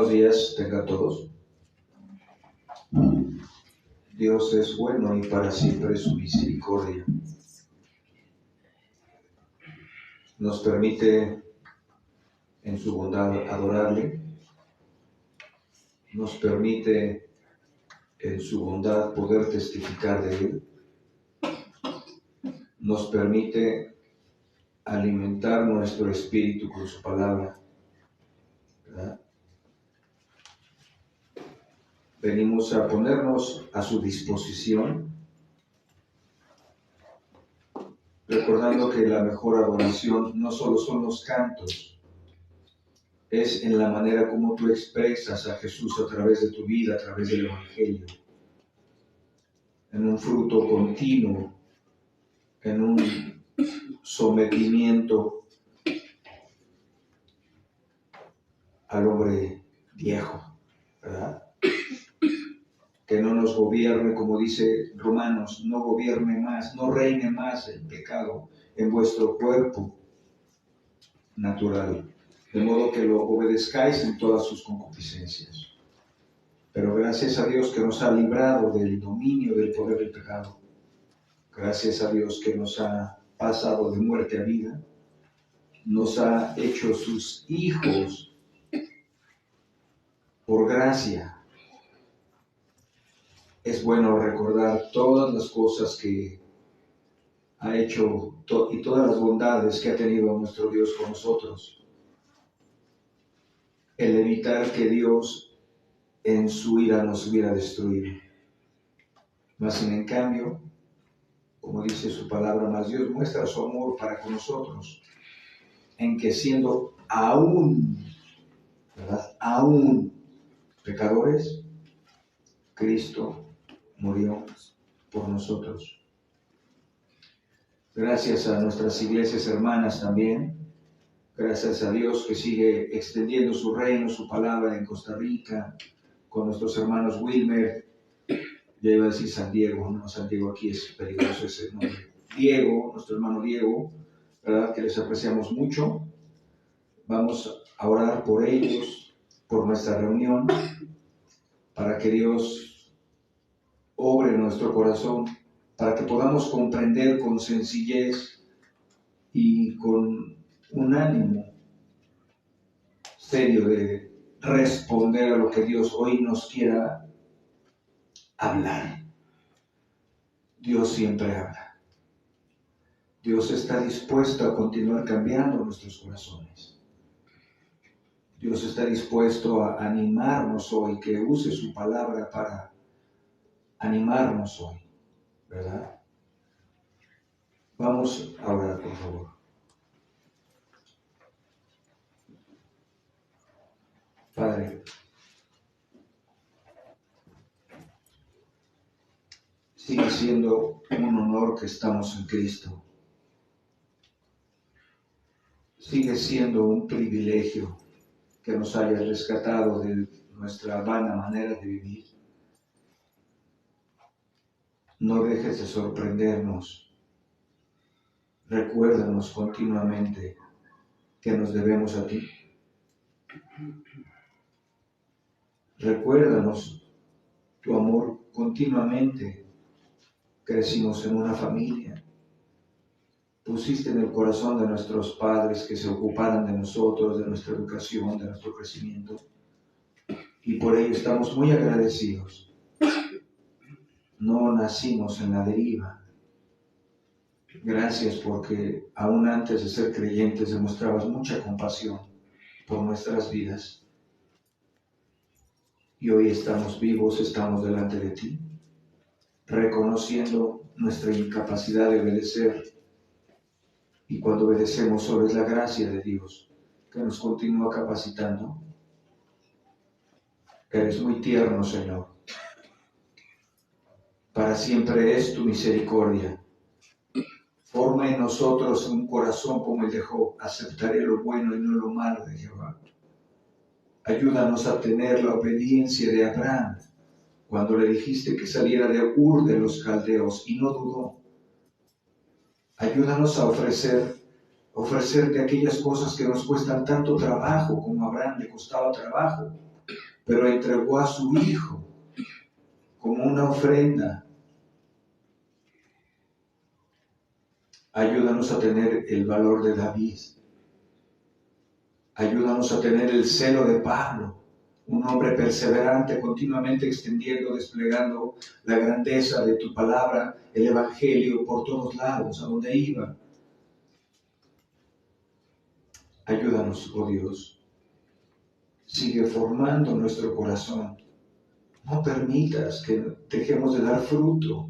Buenos días, tengan todos. Dios es bueno y para siempre su misericordia. Nos permite en su bondad adorarle. Nos permite en su bondad poder testificar de Él. Nos permite alimentar nuestro espíritu con su palabra, ¿verdad? Venimos a ponernos a su disposición, recordando que la mejor adoración no solo son los cantos, es en la manera como tú expresas a Jesús a través de tu vida, a través del Evangelio, en un fruto continuo, en un sometimiento al hombre viejo, ¿verdad? Que no nos gobierne, como dice Romanos, no gobierne más, no reine más el pecado en vuestro cuerpo natural, de modo que lo obedezcáis en todas sus concupiscencias. Pero gracias a Dios que nos ha librado del dominio del poder del pecado. Gracias a Dios que nos ha pasado de muerte a vida. Nos ha hecho sus hijos por gracia. Es bueno recordar todas las cosas que ha hecho y todas las bondades que ha tenido nuestro Dios con nosotros. El evitar que Dios en su ira nos hubiera destruido. Mas sin en cambio, como dice su palabra, más Dios muestra su amor para con nosotros, en que siendo aún, ¿verdad?, aún pecadores, Cristo murió por nosotros. Gracias a nuestras iglesias hermanas también, gracias a Dios que sigue extendiendo su reino, su palabra en Costa Rica, con nuestros hermanos Wilmer, ya iba a decir San Diego, no, San Diego aquí es peligroso ese nombre, Diego, nuestro hermano Diego, ¿verdad?, que les apreciamos mucho. Vamos a orar por ellos, por nuestra reunión, para que Dios obre en nuestro corazón, para que podamos comprender con sencillez y con un ánimo serio de responder a lo que Dios hoy nos quiera hablar. Dios siempre habla. Dios está dispuesto a continuar cambiando nuestros corazones. Dios está dispuesto a animarnos hoy, que use su palabra para animarnos hoy, ¿verdad? Vamos a orar, por favor. Padre, sigue siendo un honor que estamos en Cristo. Sigue siendo un privilegio que nos hayas rescatado de nuestra vana manera de vivir. No dejes de sorprendernos. Recuérdanos continuamente que nos debemos a ti. Recuérdanos tu amor continuamente. Crecimos en una familia. Pusiste en el corazón de nuestros padres que se ocuparan de nosotros, de nuestra educación, de nuestro crecimiento. Y por ello estamos muy agradecidos. No nacimos en la deriva. Gracias porque aún antes de ser creyentes demostrabas mucha compasión por nuestras vidas. Y hoy estamos vivos, estamos delante de ti, reconociendo nuestra incapacidad de obedecer. Y cuando obedecemos solo es la gracia de Dios que nos continúa capacitando. Eres muy tierno, Señor. Para siempre es tu misericordia. Forma en nosotros un corazón como el de Job. Aceptaré lo bueno y no lo malo de Jehová. Ayúdanos a tener la obediencia de Abraham cuando le dijiste que saliera de Ur de los Caldeos y no dudó. Ayúdanos a ofrecerte aquellas cosas que nos cuestan tanto trabajo como a Abraham le costaba trabajo. pero entregó a su Hijo como una ofrenda. Ayúdanos a tener el valor de David. Ayúdanos a tener el celo de Pablo, un hombre perseverante, continuamente extendiendo, desplegando la grandeza de tu palabra, el Evangelio por todos lados, a donde iba. Ayúdanos, oh Dios. Sigue formando nuestro corazón. No permitas que dejemos de dar fruto.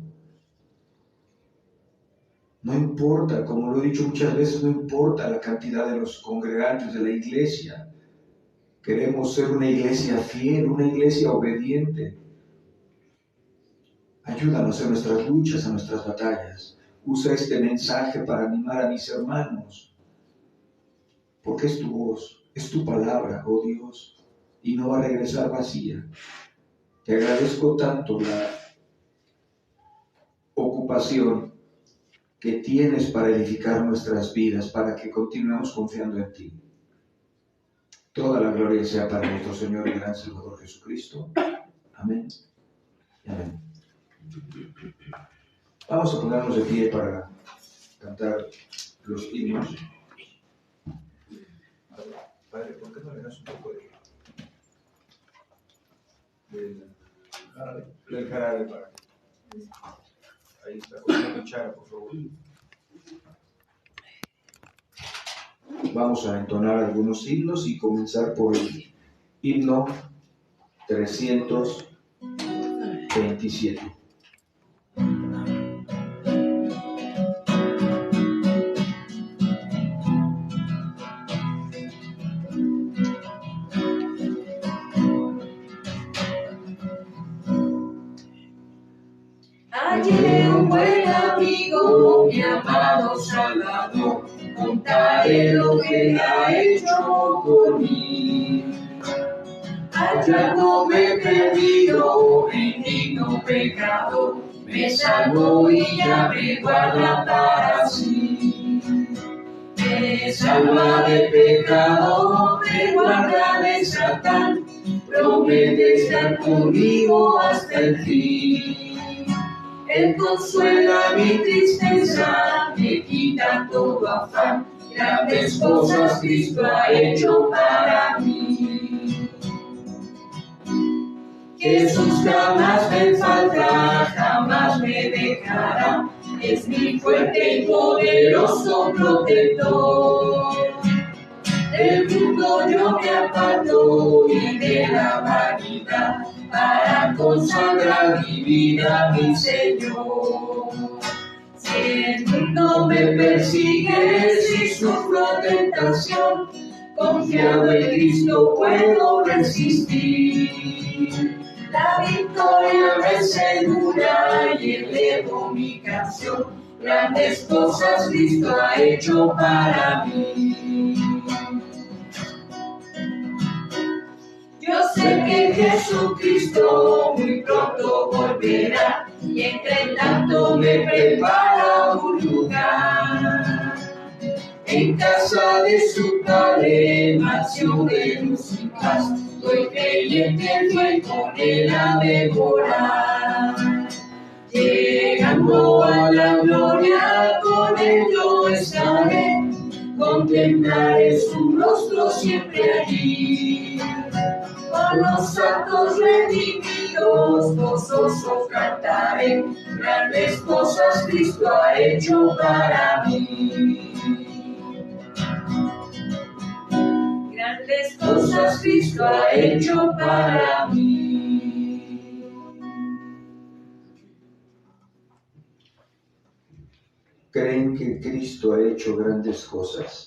No importa, como lo he dicho muchas veces, no importa la cantidad de los congregantes de la iglesia. Queremos ser una iglesia fiel, una iglesia obediente. Ayúdanos en nuestras luchas, en nuestras batallas. Usa este mensaje para animar a mis hermanos. Porque es tu voz, es tu palabra, oh Dios, y no va a regresar vacía. Te agradezco tanto la ocupación que tienes para edificar nuestras vidas, para que continuemos confiando en ti. Toda la gloria sea para nuestro Señor y gran Salvador Jesucristo. Amén. Amén. Vamos a ponernos de pie para cantar los himnos. Padre, ¿por qué no le das un poco del jarabe para? Ahí está, con una cuchara, por favor. Vamos a entonar algunos himnos y comenzar por el himno 327. Hallé un buen amigo, mi amado Salvador, contaré lo que ha hecho por mí. Hallándome perdido en digno pecado, me salvó y ya me guarda para sí. Me salva de pecado, me guarda de Satán, promete estar conmigo hasta el fin. Él consuela mi tristeza, me quita todo afán, grandes cosas Cristo ha hecho para mí. Jesús jamás me falta, jamás me dejará, es mi fuerte y poderoso protector. Del mundo yo me aparto y de la vanidad, para consagrar mi vida a mi Señor. Si el mundo me persigue, si sufro tentación, confiado en Cristo puedo resistir. La victoria me asegura y elevo mi canción, grandes cosas Cristo ha hecho para mí. Yo sé que Jesucristo muy pronto volverá y entre tanto me prepara un lugar. En casa de su Padre, mansión de luz y paz, soy creyente, fiel con él a devorar. Llegando a la gloria, con él yo estaré, contemplaré su rostro siempre allí. Con los santos redimidos, gozoso cantaré, grandes cosas Cristo ha hecho para mí. Grandes cosas Cristo ha hecho para mí. ¿Creen que Cristo ha hecho grandes cosas?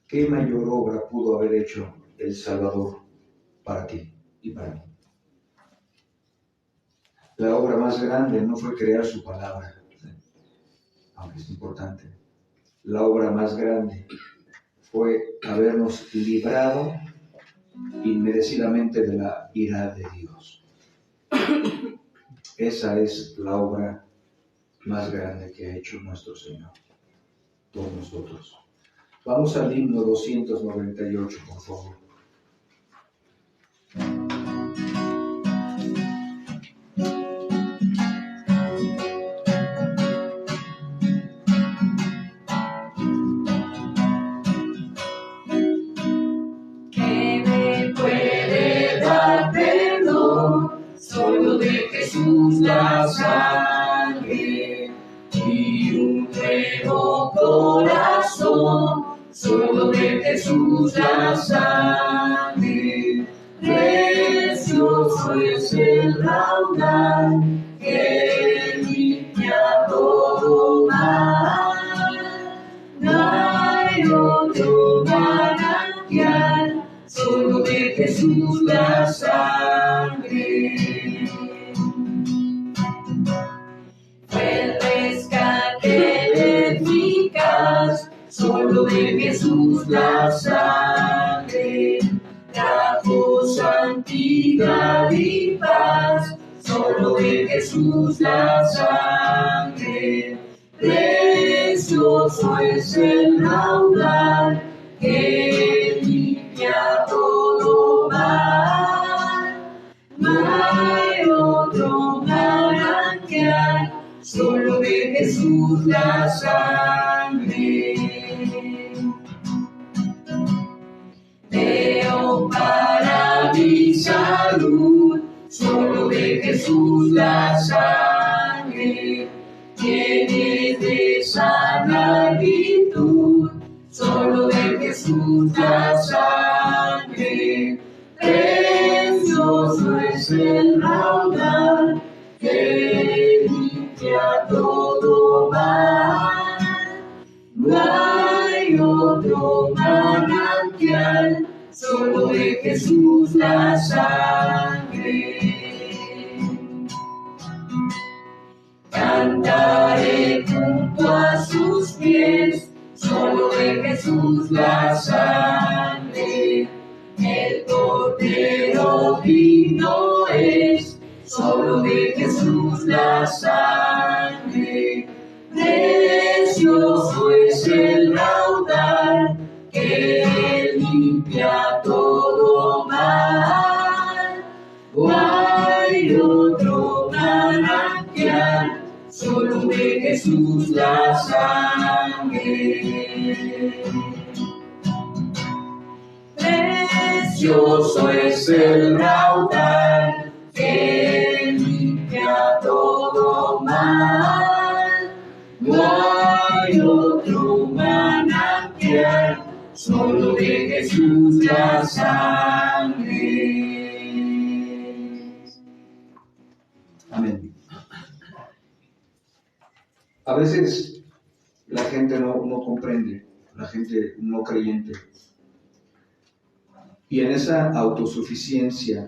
¿Qué mayor obra pudo haber hecho el Salvador para ti y para mí? La obra más grande no fue crear su palabra, aunque es importante. La obra más grande fue habernos librado inmerecidamente de la ira de Dios. Esa es la obra más grande que ha hecho nuestro Señor por nosotros. Vamos al himno 298, por favor. ¿Qué me puede dar perdón? Solo de Jesús la sangre y un nuevo corazón. Solo de Jesús la sangre, precioso es el raudal que limpia todo mal. No hay otro manantial, solo de Jesús la sangre. Fue el rescate eficaz, solo de Jesús la sangre, trajo santidad y paz, solo de Jesús la sangre, precioso es el raudal que limpia todo mal. No hay otro manantial, solo de Jesús la sangre. Veo para mi salud, solo de Jesús la sangre, tiene de sana virtud, solo de Jesús la sangre, precioso es el raudal que limpia todo mal. No hay otro manantial, solo de Jesús la sangre. Cantaré junto a sus pies, solo de Jesús la sangre. El Cordero digno es, solo de Jesús la sangre. Precioso es el raudal que limpia todo mal. No hay otro manantial, solo de Jesús la sangre. Precioso es el raudal que limpia todo mal. No hay otro manantial, solo de Jesús la sangre. Amén. A veces la gente no comprende, la gente no creyente. Y en esa autosuficiencia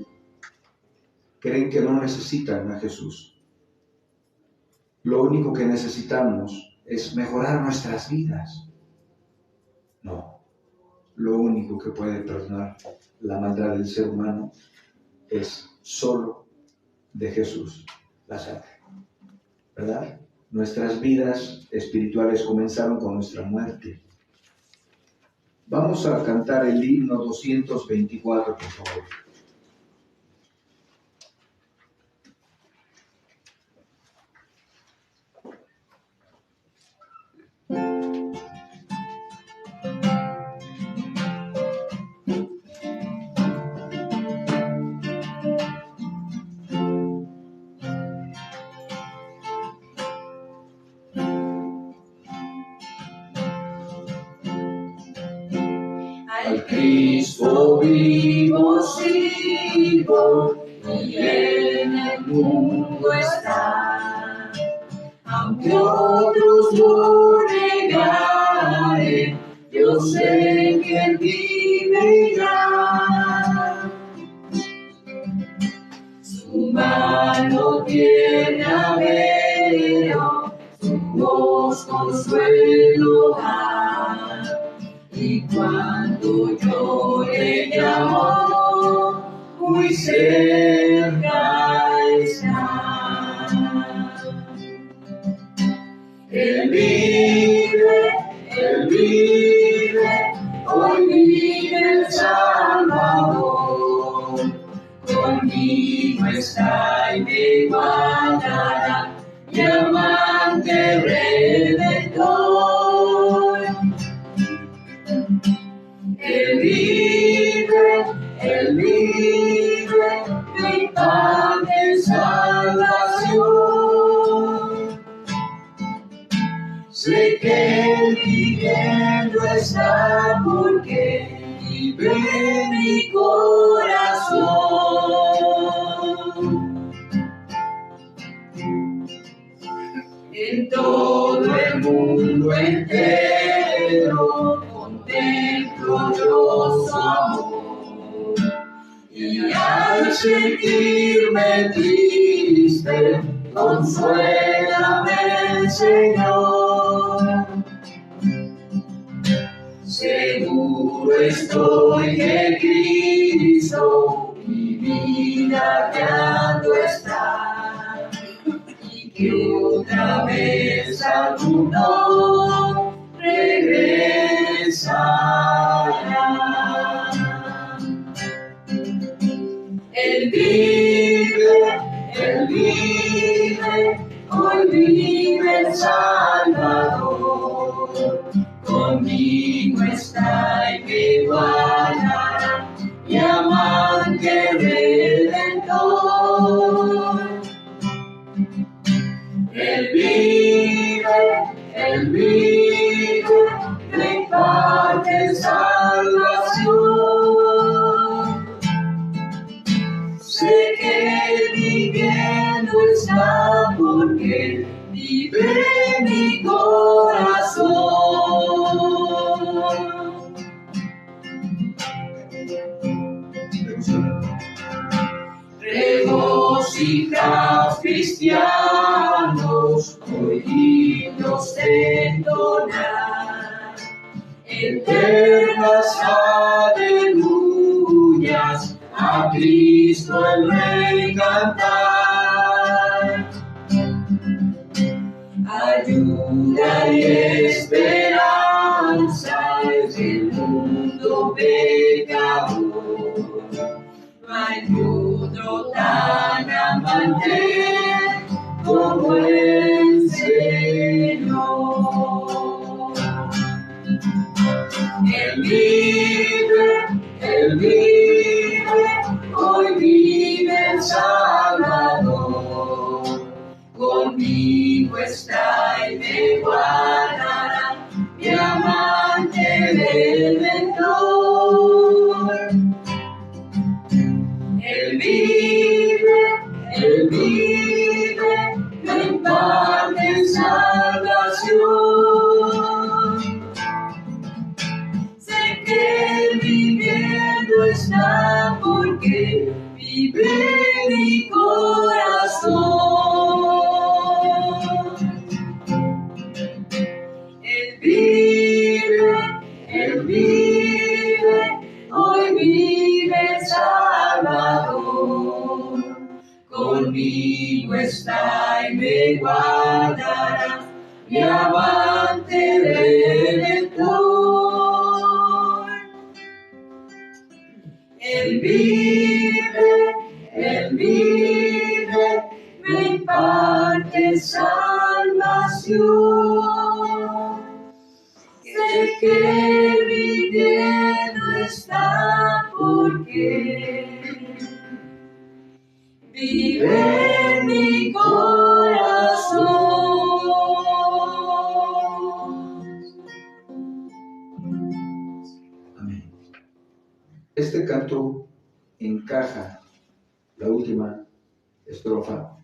creen que no necesitan a Jesús. Lo único que necesitamos es mejorar nuestras vidas. No, lo único que puede perdonar la maldad del ser humano es solo de Jesús la sangre. ¿Verdad? Nuestras vidas espirituales comenzaron con nuestra muerte. Vamos a cantar el himno 224, por favor. Al Cristo vivo sigo y en el mundo está. Aunque otros lo negaren, yo sé que Él vive ya. Su mano tiene su voz consuelo da. Y cuando yo le llamo, muy cerca está. Él vive está y me guardará, mi amante redentor. Él vive, me imparte salvación. Sé que Él viviendo está porque vive en mi corazón. En todo el mundo entero contemplo yo su amor, y al sentirme triste, consuélame, Señor. Seguro estoy que Cristo mi vida guiando está, y que otra vez alguno regresará. Él vive, hoy vive el Salvador. Conmigo está y me guardará, mi amante redentor. Él vive, me imparte salvación. Sé que Él viviendo está porque vive en mi corazón. Regocijaos, cristianos, hoy himnos entonar, eternas aleluyas, a Cristo el Rey cantar. Ayuda y esperanza es el mundo pecador. No hay otro tan amante como el Señor. Él vive, hoy vive el Salvador. Conmigo está y me guardará, mi amante redentor. Él vive, me imparte salvación. Sé que Él viviendo está porque vive en mi corazón. Él vive, hoy vive el Salvador. Conmigo está y me guardará, mi amante redentor. Él vive, me imparte salvación. Sé que viviendo está porque vive en mi corazón. Amén. Este canto encaja la última estrofa.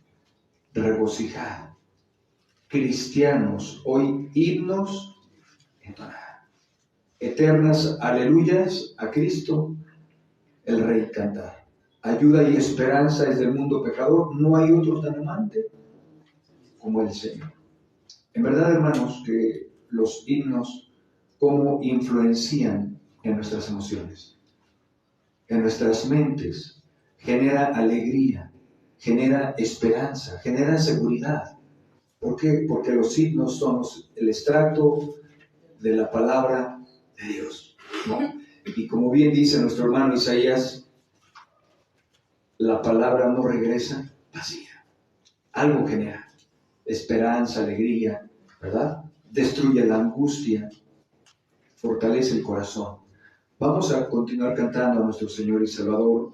Regocijad, cristianos, hoy himnos entonar. Eternas aleluyas a Cristo, el Rey cantar. Ayuda y esperanza es del mundo pecador. No hay otro tan amante como el Señor. En verdad, hermanos, que los himnos, cómo influencian en nuestras emociones, en nuestras mentes, genera alegría, genera esperanza, genera seguridad. ¿Por qué? Porque los himnos son el extracto de la palabra de Dios, ¿no? Y como bien dice nuestro hermano Isaías, la palabra no regresa vacía. Algo genera esperanza, alegría, ¿verdad? Destruye la angustia, fortalece el corazón. Vamos a continuar cantando a nuestro Señor y Salvador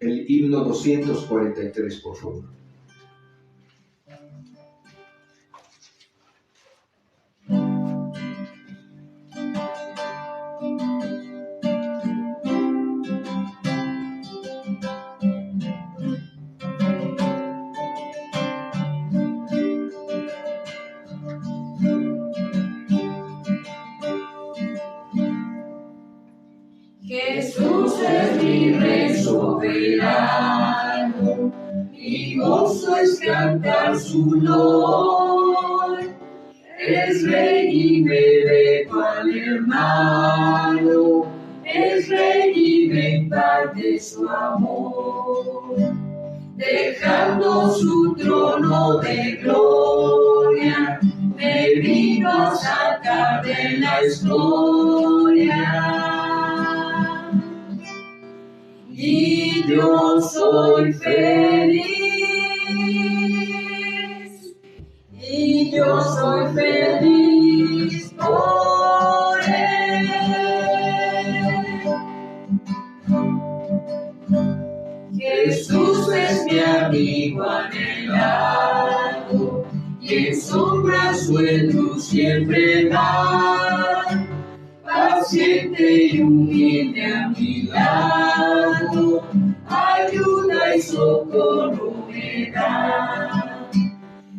el himno 243, por favor. Jesús es mi Rey soberano, mi gozo es cantar su loor. Es Rey y me ve cual hermano, es Rey y me imparte su amor. Dejando su trono de gloria, me vino a sacar de la historia. Y yo soy feliz, y yo soy feliz por él. Jesús es mi amigo anhelado, y en su brazo el luz siempre da. Paciente y humilde a mi lado, ayuda y socorro me da.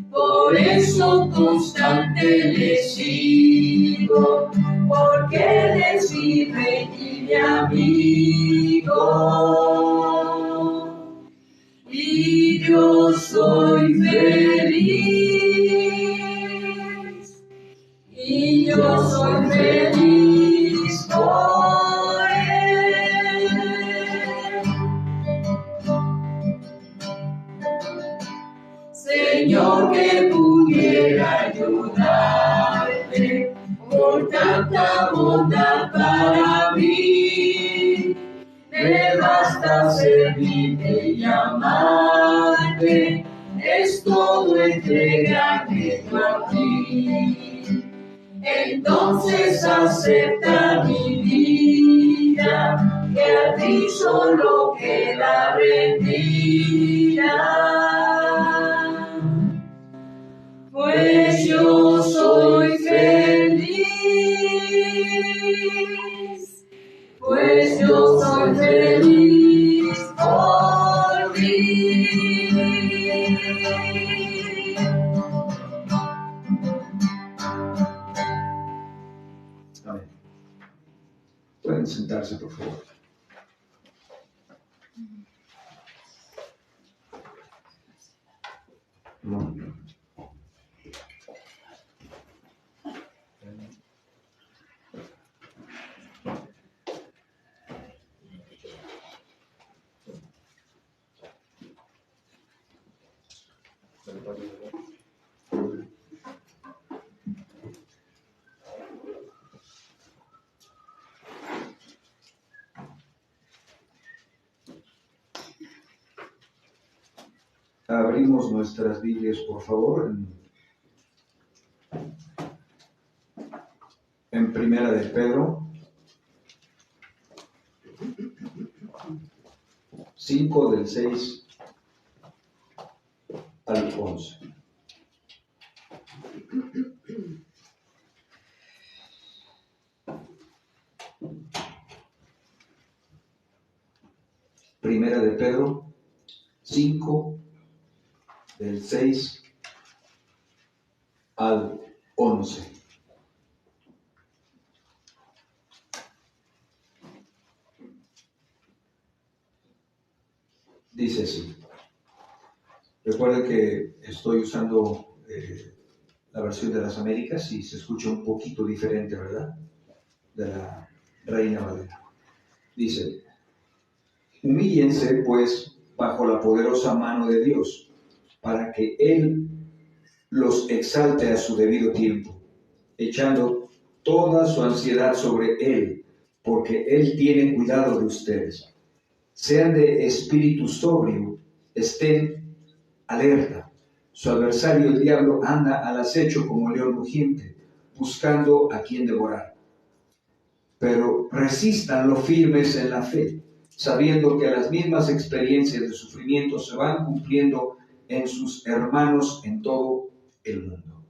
Por eso constante le sigo, porque él es mi Rey y mi amigo. Y yo soy feliz, y yo soy feliz por él. Señor, que pudiera ayudarte por tanta bondad para mí. Me basta servirte y amarte, es todo entregarme a ti. Entonces acepta mi vida, que a ti solo queda rendida. Pues yo soy feliz, pues yo soy feliz por ti. Amén. Pueden sentarse, por favor. Abrimos nuestras Biblias, por favor, en Primera de Pedro 5, del 6 al 11. Primera de Pedro 5, del 6 al 11. Dice así. Recuerden que estoy usando la versión de las Américas y se escucha un poquito diferente, ¿verdad? De la Reina Valera. Dice: humíllense pues bajo la poderosa mano de Dios, para que Él los exalte a su debido tiempo, echando toda su ansiedad sobre Él, porque Él tiene cuidado de ustedes. sean de espíritu sobrio, estén alerta. Su adversario, el diablo, anda al acecho como león rugiente, buscando a quien devorar. Pero resistan los firmes en la fe, sabiendo que las mismas experiencias de sufrimiento se van cumpliendo en sus hermanos en todo el mundo.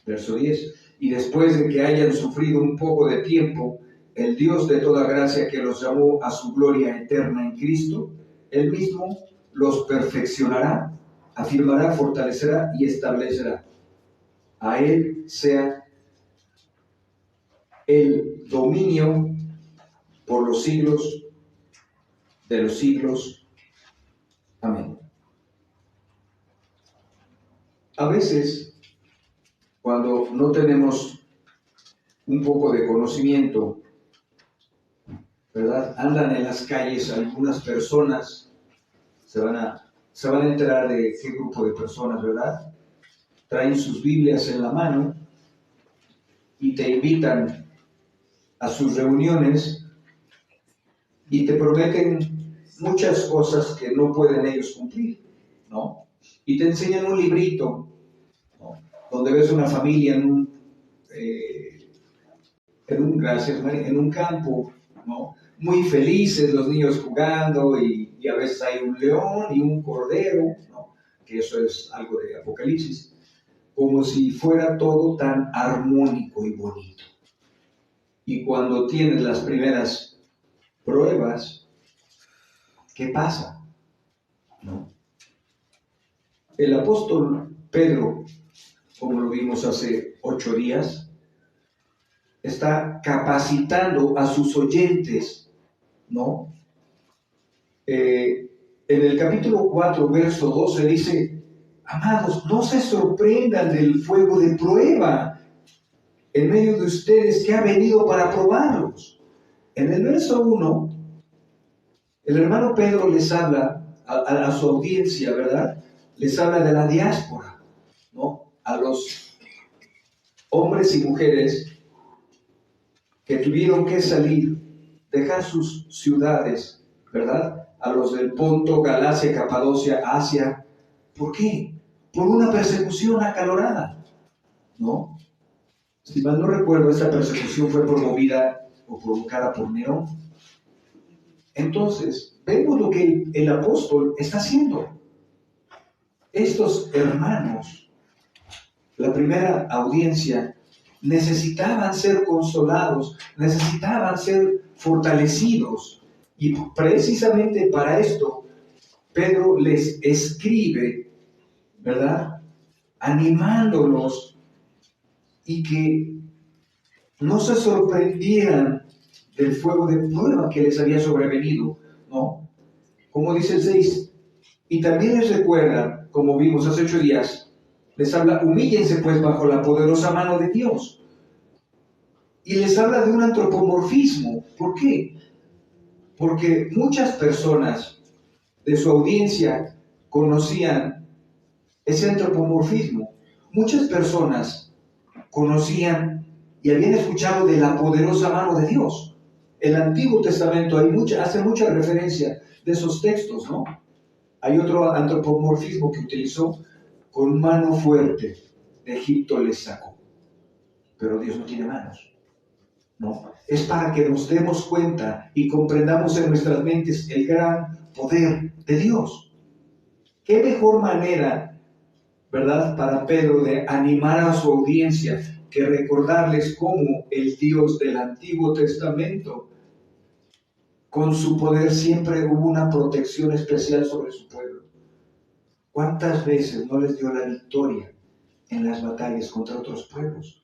Verso 10. Y después de que hayan sufrido un poco de tiempo, el Dios de toda gracia, que los llamó a su gloria eterna en Cristo, Él mismo los perfeccionará, afirmará, fortalecerá y establecerá. A Él sea el dominio por los siglos de los siglos. Amén. A veces, cuando no tenemos un poco de conocimiento, ¿verdad? Andan en las calles algunas personas, se van a enterar de qué grupo de personas, ¿verdad? Traen sus Biblias en la mano y te invitan a sus reuniones y te prometen muchas cosas que no pueden ellos cumplir, ¿no? Y te enseñan un librito, ¿no? Donde ves una familia en un campo, ¿no? Muy felices, los niños jugando y a veces hay un león y un cordero, ¿no? Que eso es algo de Apocalipsis, como si fuera todo tan armónico y bonito. Y cuando tienes las primeras pruebas, ¿qué pasa? ¿No? El apóstol Pedro, como lo vimos hace 8 días, está capacitando a sus oyentes, ¿no? En el capítulo 4, verso 12 dice: amados, no se sorprendan del fuego de prueba en medio de ustedes que ha venido para probarlos. En el verso 1, el hermano Pedro les habla a su audiencia, ¿verdad? Les habla de la diáspora, ¿no? A los hombres y mujeres que tuvieron que salir, dejar sus ciudades, ¿verdad? A los del Ponto, Galacia, Capadocia, Asia. ¿Por qué? Por una persecución acalorada, ¿no? Si mal no recuerdo, esta persecución fue promovida o provocada por Nerón. Entonces, vemos lo que el apóstol está haciendo. Estos hermanos, la primera audiencia, necesitaban ser consolados, necesitaban ser fortalecidos. Y precisamente para esto, Pedro les escribe, ¿verdad? Animándolos y que no se sorprendieran del fuego de prueba que les había sobrevenido, ¿no? Como dice el 6, y también les recuerda, como vimos hace 8 días, les habla: humíllense pues bajo la poderosa mano de Dios. Y les habla de un antropomorfismo. ¿Por qué? Porque muchas personas de su audiencia conocían ese antropomorfismo. Muchas personas conocían y habían escuchado de la poderosa mano de Dios. El Antiguo Testamento hace mucha referencia de esos textos, ¿no? Hay otro antropomorfismo que utilizó: con mano fuerte de Egipto les sacó. Pero Dios no tiene manos, ¿no? Es para que nos demos cuenta y comprendamos en nuestras mentes el gran poder de Dios. ¿Qué mejor manera, verdad, para Pedro de animar a su audiencia que recordarles cómo el Dios del Antiguo Testamento, con su poder, siempre hubo una protección especial sobre su pueblo? ¿Cuántas veces no les dio la victoria en las batallas contra otros pueblos?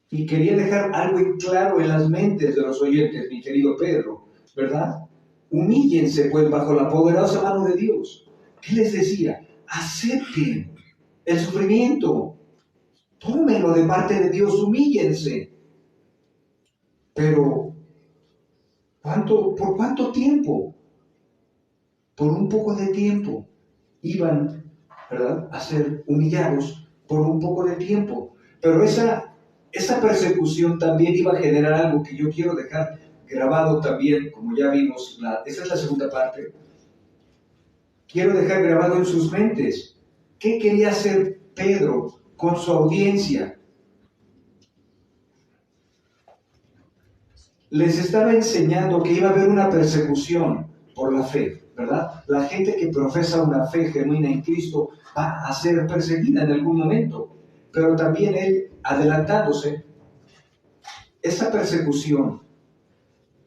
Y quería dejar algo en claro en las mentes de los oyentes, mi querido Pedro, ¿verdad? Humíllense pues bajo la poderosa mano de Dios. ¿Qué les decía? Acepten el sufrimiento, tómenlo de parte de Dios, humíllense. Pero, ¿por cuánto tiempo? Por un poco de tiempo iban, ¿verdad?, a ser humillados por un poco de tiempo. Pero esa persecución también iba a generar algo que yo quiero dejar grabado también, como ya vimos, esa es la segunda parte. Quiero dejar grabado en sus mentes qué quería hacer Pedro con su audiencia. Les estaba enseñando que iba a haber una persecución por la fe, ¿verdad? La gente que profesa una fe genuina en Cristo va a ser perseguida en algún momento, pero también él, adelantándose, esa persecución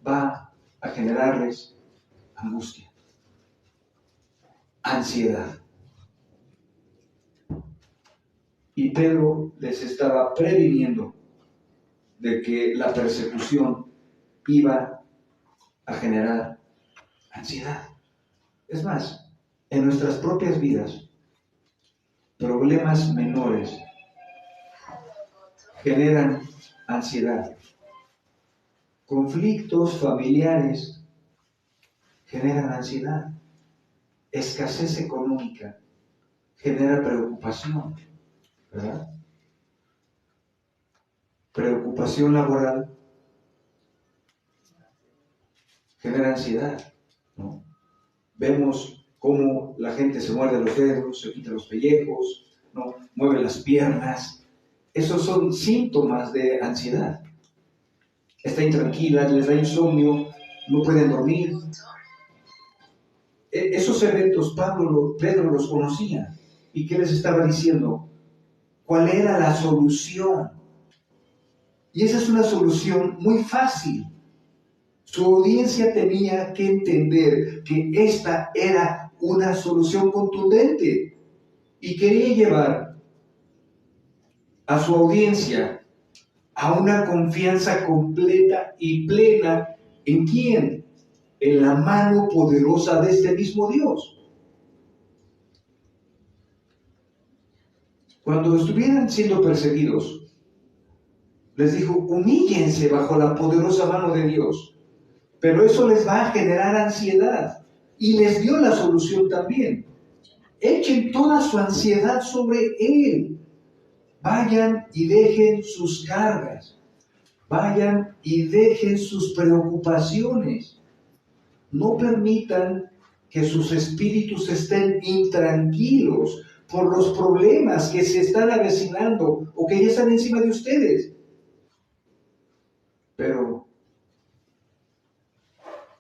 va a generarles angustia, ansiedad. Y Pedro les estaba previniendo de que la persecución iba a generar ansiedad. Es más, en nuestras propias vidas, problemas menores generan ansiedad. Conflictos familiares generan ansiedad. Escasez económica genera preocupación, ¿verdad? Preocupación laboral genera ansiedad, ¿no? Vemos cómo la gente se muerde los dedos, se quita los pellejos, ¿no? Mueve las piernas. Esos son síntomas de ansiedad. Está intranquila, les da insomnio, no pueden dormir. Esos eventos Pedro los conocía. ¿Y qué les estaba diciendo? ¿Cuál era la solución? Y esa es una solución muy fácil. Su audiencia tenía que entender que esta era una solución contundente y quería llevar a su audiencia a una confianza completa y plena ¿en quién? En la mano poderosa de este mismo Dios. Cuando estuvieran siendo perseguidos, les dijo, humíllense bajo la poderosa mano de Dios. Pero eso les va a generar ansiedad. Y les dio la solución también. Echen toda su ansiedad sobre Él. Vayan y dejen sus cargas. Vayan y dejen sus preocupaciones. No permitan que sus espíritus estén intranquilos por los problemas que se están avecinando o que ya están encima de ustedes. Pero,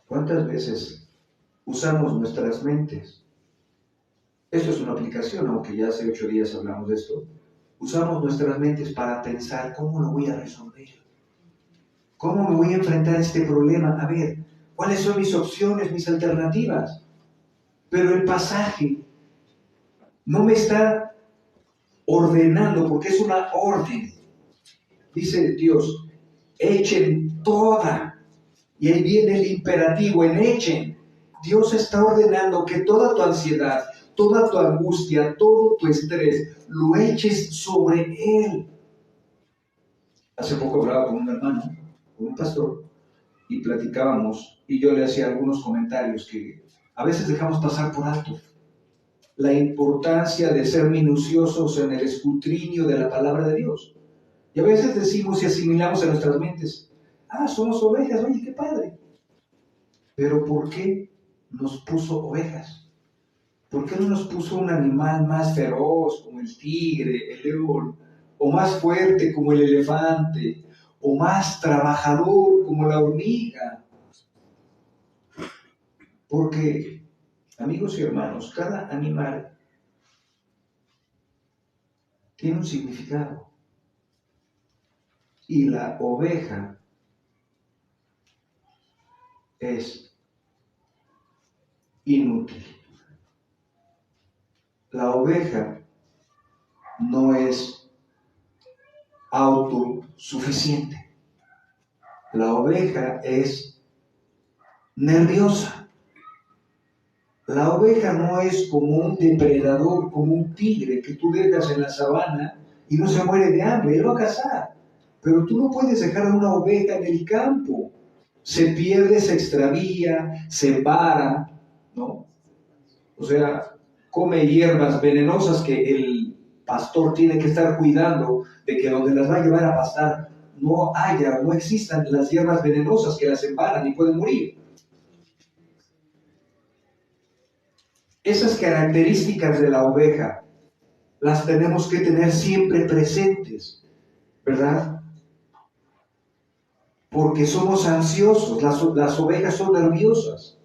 ¿cuántas veces usamos nuestras mentes? Esto es una aplicación, aunque ya hace 8 días hablamos de esto. Usamos nuestras mentes para pensar, ¿cómo lo voy a resolver? ¿Cómo me voy a enfrentar a este problema? A ver, ¿cuáles son mis opciones, mis alternativas? Pero el pasaje no me está ordenando, porque es una orden. Dice Dios, echen toda. Y ahí viene el imperativo en echen. Dios está ordenando que toda tu ansiedad, toda tu angustia, todo tu estrés, lo eches sobre Él. Hace poco hablaba con un hermano, con un pastor, y platicábamos, y yo le hacía algunos comentarios que a veces dejamos pasar por alto. La importancia de ser minuciosos en el escudriño de la palabra de Dios. Y a veces decimos y asimilamos en nuestras mentes, somos ovejas, oye, qué padre. Pero ¿por qué nos puso ovejas? ¿Por qué no nos puso un animal más feroz como el tigre, el león, o más fuerte como el elefante, o más trabajador como la hormiga? Porque, amigos y hermanos, cada animal tiene un significado. Y la oveja es inútil. La oveja no es autosuficiente. La oveja es nerviosa. La oveja no es como un depredador, como un tigre que tú dejas en la sabana y no se muere de hambre, él va a cazar. Pero tú no puedes dejar a una oveja en el campo. Se pierde, se extravía, se vara, ¿no? O sea, come hierbas venenosas que el pastor tiene que estar cuidando de que donde las va a llevar a pastar no existan las hierbas venenosas que las embaran y pueden morir. Esas características de la oveja las tenemos que tener siempre presentes, ¿verdad? Porque somos ansiosos, las ovejas son nerviosas.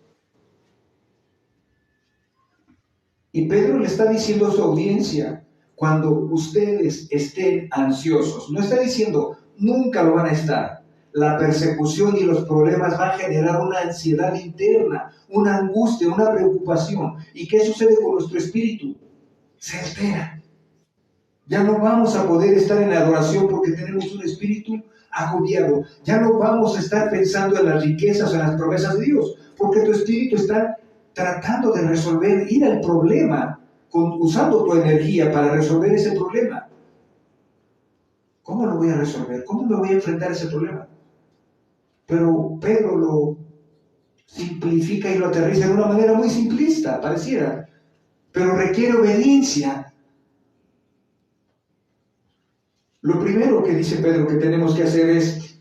Y Pedro le está diciendo a su audiencia, cuando ustedes estén ansiosos, no está diciendo, nunca lo van a estar. La persecución y los problemas van a generar una ansiedad interna, una angustia, una preocupación. ¿Y qué sucede con nuestro espíritu? Se altera. Ya no vamos a poder estar en la adoración porque tenemos un espíritu agobiado. Ya no vamos a estar pensando en las riquezas, en las promesas de Dios, porque tu espíritu está tratando de resolver, ir al problema, usando tu energía para resolver ese problema. ¿Cómo lo voy a resolver? ¿Cómo me voy a enfrentar a ese problema? Pero Pedro lo simplifica y lo aterriza de una manera muy simplista, pareciera, pero requiere obediencia. Lo primero que dice Pedro que tenemos que hacer es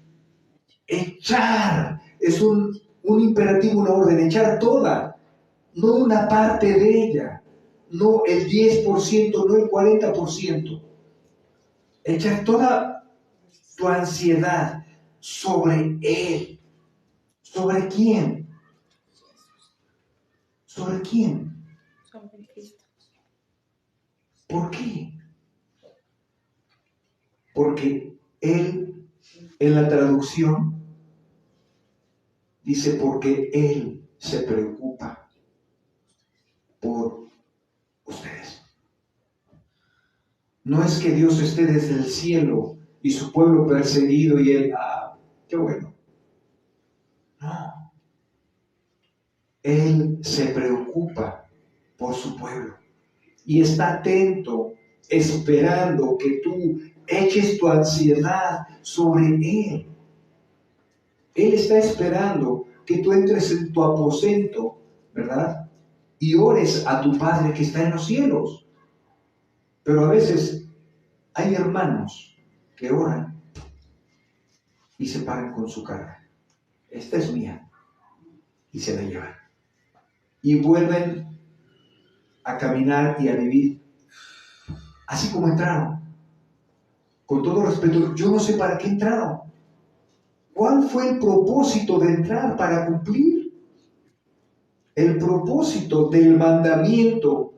echar, es un imperativo, una orden, echar toda, no una parte de ella, no el 10%, no el 40%. Echar toda tu ansiedad sobre Él. ¿Sobre quién? ¿Sobre quién? Sobre Cristo. ¿Por qué? Porque Él, en la traducción, dice porque Él se preocupa por ustedes. No es que Dios esté desde el cielo y su pueblo perseguido y Él, qué bueno. No. Él se preocupa por su pueblo y está atento, esperando que tú eches tu ansiedad sobre Él. Él está esperando que tú entres en tu aposento, ¿verdad? Y ores a tu Padre que está en los cielos. Pero a veces hay hermanos que oran y se paran con su carga. Esta es mía. Y se la llevan. Y vuelven a caminar y a vivir así como entraron. Con todo respeto, yo no sé para qué entraron. ¿Cuál fue el propósito de entrar para cumplir? El propósito del mandamiento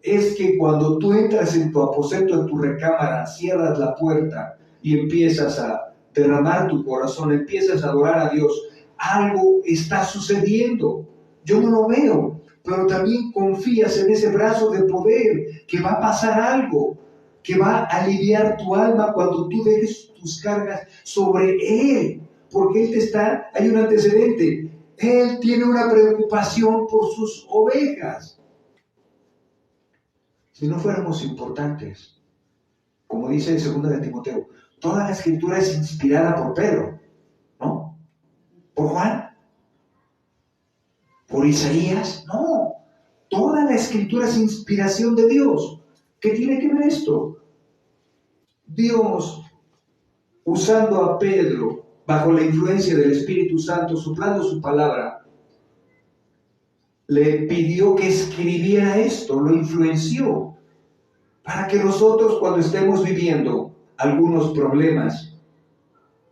es que cuando tú entras en tu aposento, en tu recámara, cierras la puerta y empiezas a derramar tu corazón, empiezas a adorar a Dios, algo está sucediendo. Yo no lo veo, pero también confías en ese brazo de poder, que va a pasar algo, que va a aliviar tu alma cuando tú dejes tus cargas sobre Él, porque hay un antecedente. Él tiene una preocupación por sus ovejas. Si no fuéramos importantes, como dice en 2 de Timoteo, toda la escritura es inspirada por Pedro, ¿no? ¿Por Juan? ¿Por Isaías? No. Toda la escritura es inspiración de Dios. ¿Qué tiene que ver esto? Dios, usando a Pedro, bajo la influencia del Espíritu Santo, soplando su palabra, le pidió que escribiera esto, lo influenció, para que nosotros, cuando estemos viviendo algunos problemas,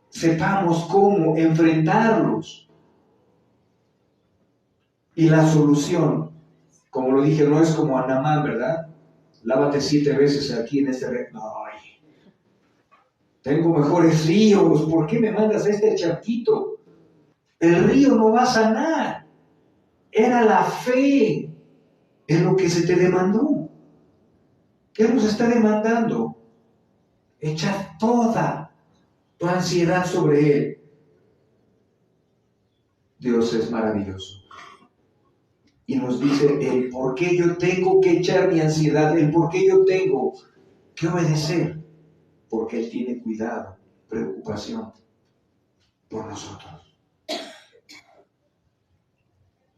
sepamos cómo enfrentarlos. Y la solución, como lo dije, no es como a Naamán, ¿verdad? Lávate 7 veces aquí en este río. Ay, tengo mejores ríos, ¿por qué me mandas a este charquito? El río no va a sanar. Era la fe en lo que se te demandó. ¿Qué nos está demandando? Echar toda tu ansiedad sobre Él. Dios es maravilloso. Y nos dice el por qué yo tengo que echar mi ansiedad, el por qué yo tengo que obedecer. Porque Él tiene cuidado, preocupación por nosotros.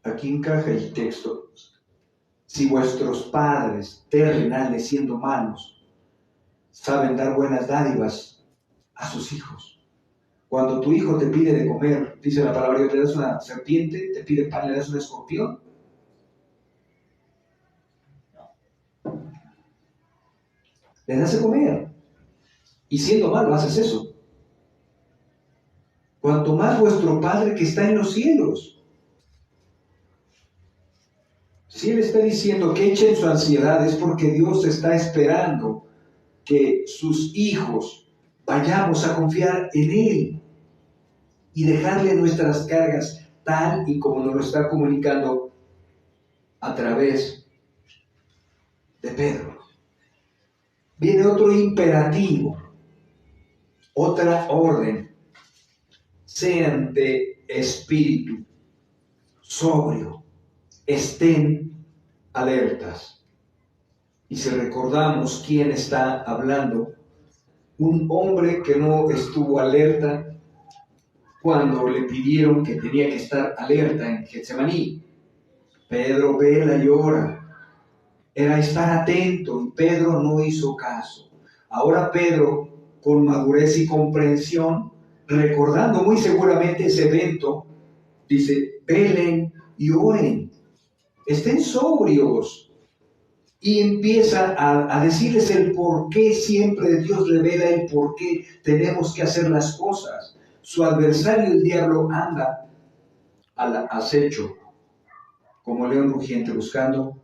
Aquí encaja el texto. Si vuestros padres terrenales, siendo malos, saben dar buenas dádivas a sus hijos, Cuando tu hijo te pide de comer, dice la palabra, Dios, le das una serpiente, te pide pan, le das un escorpión. Le das de comer. Y siendo malo haces eso. Cuanto más vuestro Padre que está en los cielos. Si Él está diciendo que echen su ansiedad, es porque Dios está esperando que sus hijos vayamos a confiar en Él y dejarle nuestras cargas tal y como nos lo está comunicando a través de Pedro. Viene otro imperativo, otra orden. Sean de espíritu sobrio, estén alertas. Y si recordamos quién está hablando, un hombre que no estuvo alerta cuando le pidieron que tenía que estar alerta en Getsemaní. Pedro vela y ora. Era estar atento y Pedro no hizo caso. Ahora Pedro, con madurez y comprensión, recordando muy seguramente ese evento, dice, velen y oren, estén sobrios. Y empieza a decirles el por qué siempre Dios revela el por qué tenemos que hacer las cosas. Su adversario, el diablo, anda al acecho, como león rugiente, buscando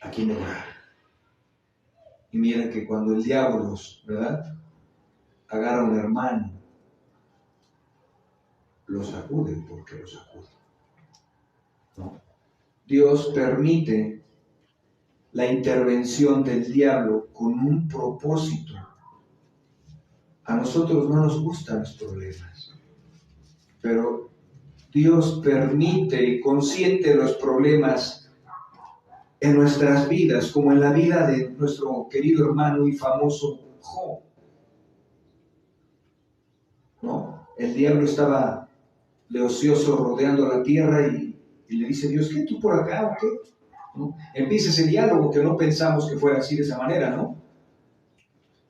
a quien devorar. Y miren que cuando el diablo, ¿verdad?, agarra a un hermano, lo sacude, porque lo sacude. ¿No? Dios permite la intervención del diablo con un propósito. A nosotros no nos gustan los problemas, pero Dios permite y consiente los problemas en nuestras vidas, como en la vida de nuestro querido hermano y famoso Job. ¿No? El diablo estaba de ocioso rodeando la tierra y le dice Dios, ¿qué tú por acá o qué? ¿No? Empieza ese diálogo que no pensamos que fuera así de esa manera, ¿no?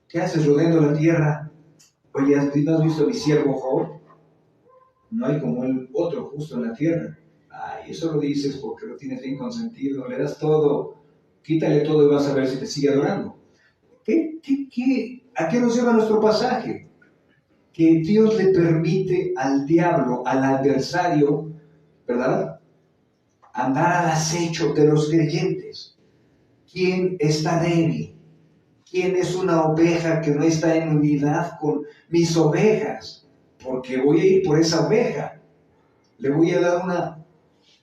¿Qué haces rodeando la tierra? Oye, ¿no has visto a mi siervo Job? No hay como el otro justo en la tierra. Ay, eso lo dices porque lo tienes bien consentido, le das todo, quítale todo y vas a ver si te sigue adorando. ¿A qué nos lleva nuestro pasaje? Que Dios le permite al diablo, al adversario, ¿verdad?, andar al acecho de los creyentes. ¿Quién está débil? ¿Quién es una oveja que no está en unidad con mis ovejas? Porque voy a ir por esa oveja. Le voy a dar una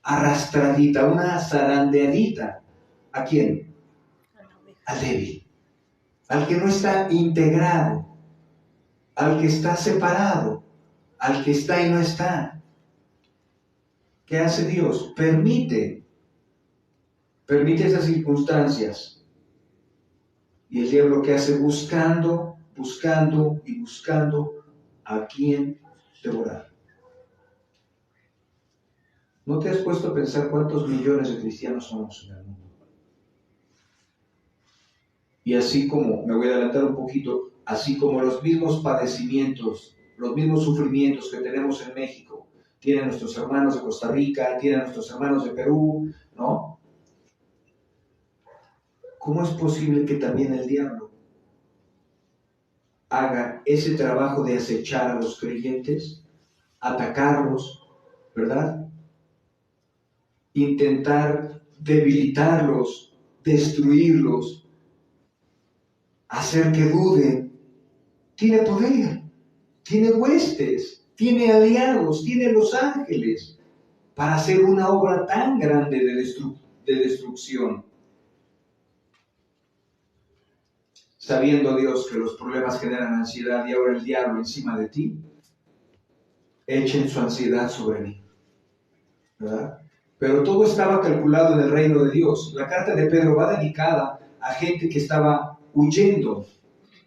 arrastradita, una zarandeadita. ¿A quién? Al débil. Al que no está integrado. Al que está separado. Al que está y no está. ¿Qué hace Dios? Permite esas circunstancias. Y el diablo, ¿qué hace? Buscando y buscando a quién devorar. ¿No te has puesto a pensar cuántos millones de cristianos somos en el mundo? Y así como, me voy a adelantar un poquito, así como los mismos padecimientos, los mismos sufrimientos que tenemos en México, tienen nuestros hermanos de Costa Rica, tienen nuestros hermanos de Perú, ¿no? ¿Cómo es posible que también el diablo haga ese trabajo de acechar a los creyentes, atacarlos, ¿verdad? Intentar debilitarlos, destruirlos, hacer que duden? Tiene poder, tiene huestes, tiene aliados, tiene los ángeles para hacer una obra tan grande de destrucción. Sabiendo Dios que los problemas generan ansiedad y ahora el diablo encima de ti, echen su ansiedad sobre mí, ¿verdad? Pero todo estaba calculado en el reino de Dios. La carta de Pedro va dedicada a gente que estaba huyendo,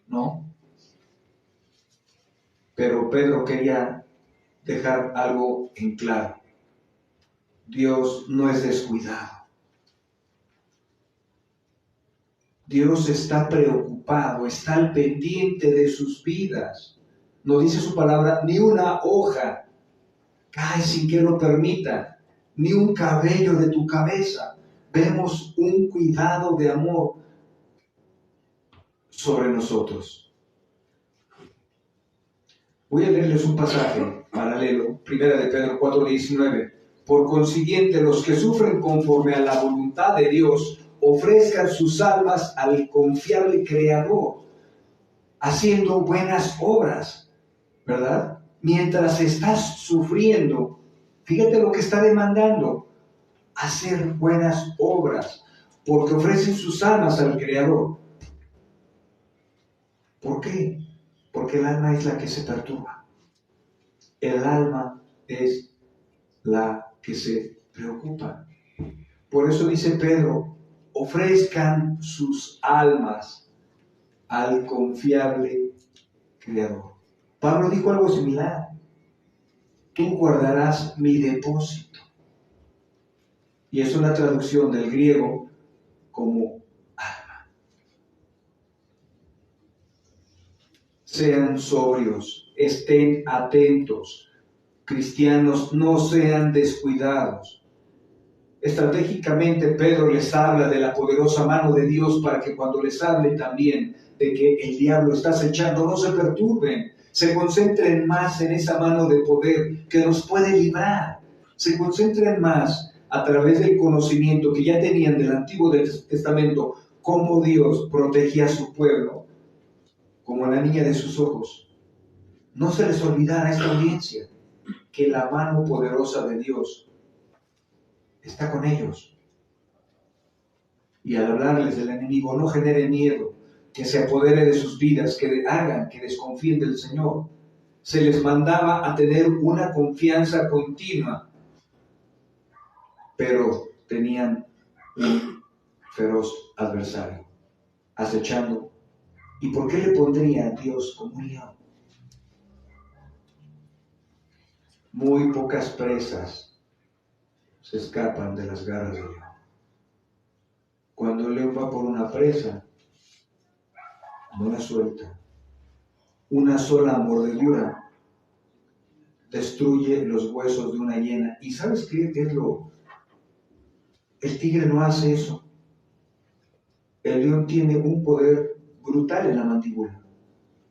¿no? Pero Pedro quería dejar algo en claro. Dios no es descuidado. Dios está preocupado, está al pendiente de sus vidas. Nos dice su palabra, ni una hoja cae sin que lo permita, ni un cabello de tu cabeza. Vemos un cuidado de amor sobre nosotros. Voy a leerles un pasaje paralelo, 1 de Pedro 4:19. Por consiguiente, los que sufren conforme a la voluntad de Dios, ofrezcan sus almas al confiable Creador, haciendo buenas obras, ¿verdad? Mientras estás sufriendo, fíjate lo que está demandando, hacer buenas obras, porque ofrecen sus almas al Creador. ¿Por qué? Porque el alma es la que se perturba. El alma es la que se preocupa. Por eso dice Pedro, ofrezcan sus almas al confiable Creador. Pablo dijo algo similar. Tú guardarás mi depósito. Y es una traducción del griego como alma. Sean sobrios, estén atentos. Cristianos, no sean descuidados. Estratégicamente Pedro les habla de la poderosa mano de Dios para que cuando les hable también de que el diablo está acechando, no se perturben, se concentren más en esa mano de poder que nos puede librar, se concentren más a través del conocimiento que ya tenían del Antiguo Testamento, cómo Dios protegía a su pueblo, como a la niña de sus ojos. No se les olvidara a esta audiencia que la mano poderosa de Dios está con ellos. Y al hablarles del enemigo, no genere miedo, que se apodere de sus vidas, que hagan, que desconfíen del Señor. Se les mandaba a tener una confianza continua, pero tenían un feroz adversario, acechando. ¿Y por qué le pondría a Dios como un león? Muy pocas presas se escapan de las garras del león. Cuando el león va por una presa, no la suelta. Una sola mordedura destruye los huesos de una hiena. ¿Y sabes qué es lo? El tigre no hace eso. El león tiene un poder brutal en la mandíbula.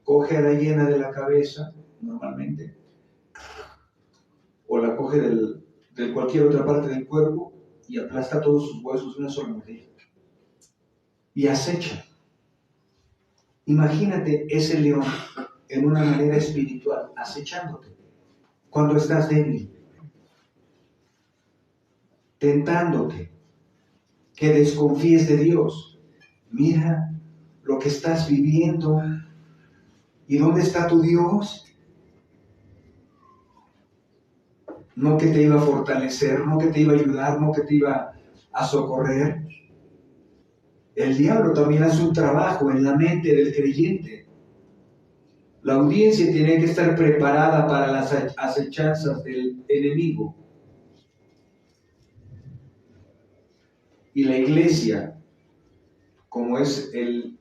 Coge a la hiena de la cabeza, normalmente, o la coge de cualquier otra parte del cuerpo y aplasta todos sus huesos de una sola mordida. Y acecha. Imagínate ese león en una manera espiritual, acechándote cuando estás débil, tentándote, que desconfíes de Dios. Mira lo que estás viviendo. ¿Y dónde está tu Dios? No que te iba a fortalecer, no que te iba a ayudar, no que te iba a socorrer. El diablo también hace un trabajo en la mente del creyente. La audiencia tiene que estar preparada para las acechanzas del enemigo. Y la iglesia, como es el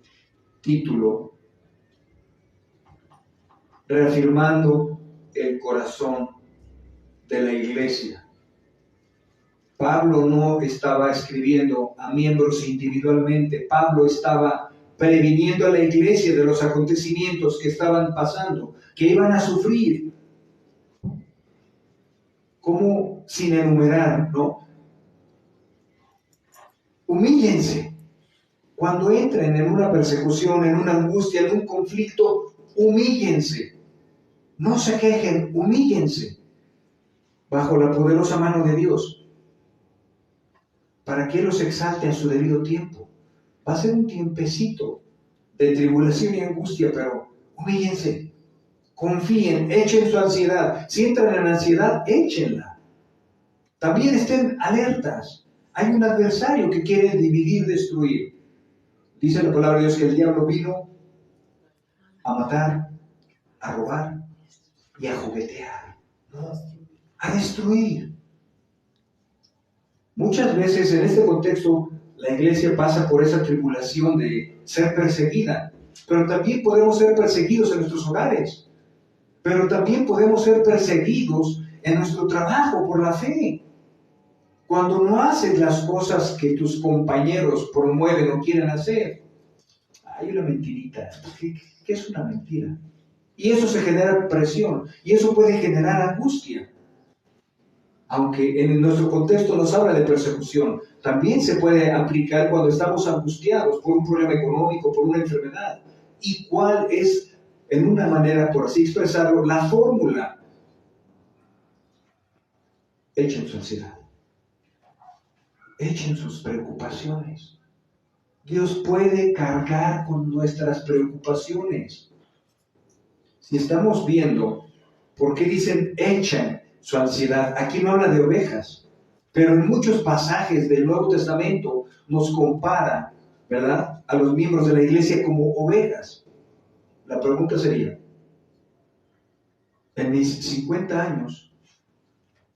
título, reafirmando el corazón de la iglesia. Pablo no estaba escribiendo a miembros individualmente. Pablo estaba previniendo a la iglesia de los acontecimientos que estaban pasando, que iban a sufrir. Como sin enumerar, ¿no? Humíllense. Cuando entren en una persecución, en una angustia, en un conflicto, humíllense. No se quejen, humíllense bajo la poderosa mano de Dios, para que Él los exalte a su debido tiempo. Va a ser un tiempecito de tribulación y angustia, pero humíllense, confíen, echen su ansiedad. Si entran en ansiedad, échenla. También estén alertas. Hay un adversario que quiere dividir, destruir. Dice la palabra de Dios que el diablo vino a matar, a robar y a juguetear, ¿no? A destruir. Muchas veces en este contexto la iglesia pasa por esa tribulación de ser perseguida, pero también podemos ser perseguidos en nuestros hogares. Pero también podemos ser perseguidos en nuestro trabajo por la fe. Cuando no haces las cosas que tus compañeros promueven o quieren hacer, hay una mentirita. ¿Qué es una mentira? Y eso se genera presión, y eso puede generar angustia. Aunque en nuestro contexto nos habla de persecución, también se puede aplicar cuando estamos angustiados por un problema económico, por una enfermedad. ¿Y cuál es, en una manera, por así expresarlo, la fórmula? Echen su ansiedad. Echen sus preocupaciones. Dios puede cargar con nuestras preocupaciones. Si estamos viendo, ¿por qué dicen echen su ansiedad? Aquí no habla de ovejas, pero en muchos pasajes del Nuevo Testamento nos compara, ¿verdad?, a los miembros de la iglesia como ovejas. La pregunta sería, en mis 50 años,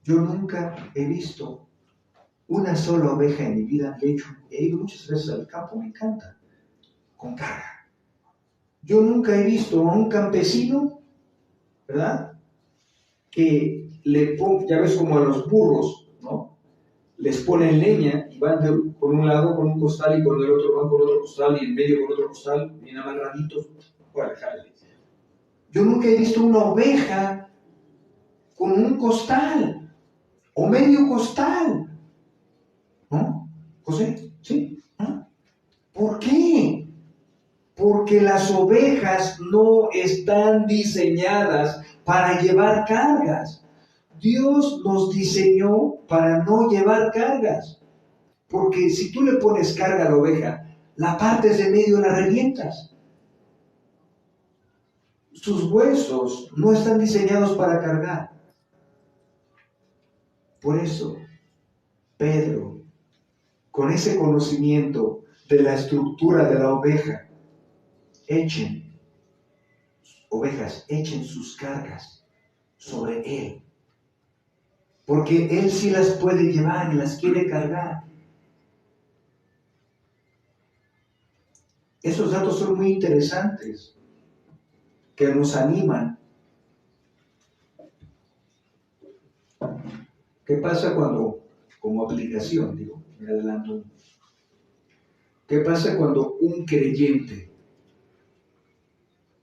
yo nunca he visto una sola oveja en mi vida. De hecho, he ido muchas veces al campo, me encanta, con carga. Yo nunca he visto a un campesino, ¿verdad?, que le ponga, ya ves como a los burros, ¿no?, les ponen leña y van con un lado con un costal y con el otro van con otro costal y en medio con otro costal, bien amarraditos. Bueno, yo nunca he visto una oveja con un costal o medio costal. ¿No? ¿José? ¿Sí? ¿No? ¿Por qué? Porque las ovejas no están diseñadas para llevar cargas. Dios nos diseñó para no llevar cargas. Porque si tú le pones carga a la oveja, la partes de medio y la revientas. Sus huesos no están diseñados para cargar. Por eso, Pedro, con ese conocimiento de la estructura de la oveja, echen sus cargas sobre él. Porque él sí las puede llevar y las quiere cargar. Esos datos son muy interesantes, que nos animan. ¿Qué pasa cuando, como aplicación, digo, me adelanto, qué pasa cuando un creyente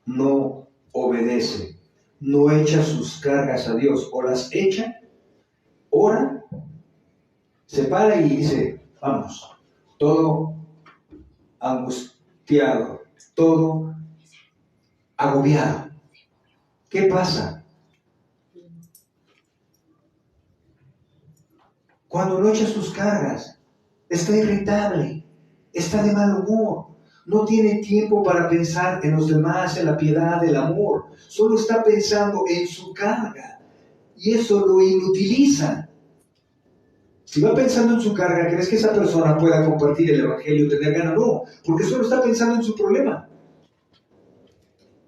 no obedece, no echa sus cargas a Dios, o las echa, ora, se para y dice, vamos, todo angustiado, todo agobiado? ¿Qué pasa? Cuando no echa sus cargas, está irritable, está de mal humor, no tiene tiempo para pensar en los demás, en la piedad, el amor, solo está pensando en su carga y eso lo inutiliza. Si va pensando en su carga, ¿crees que esa persona pueda compartir el evangelio, tener ganas? No, porque solo está pensando en su problema.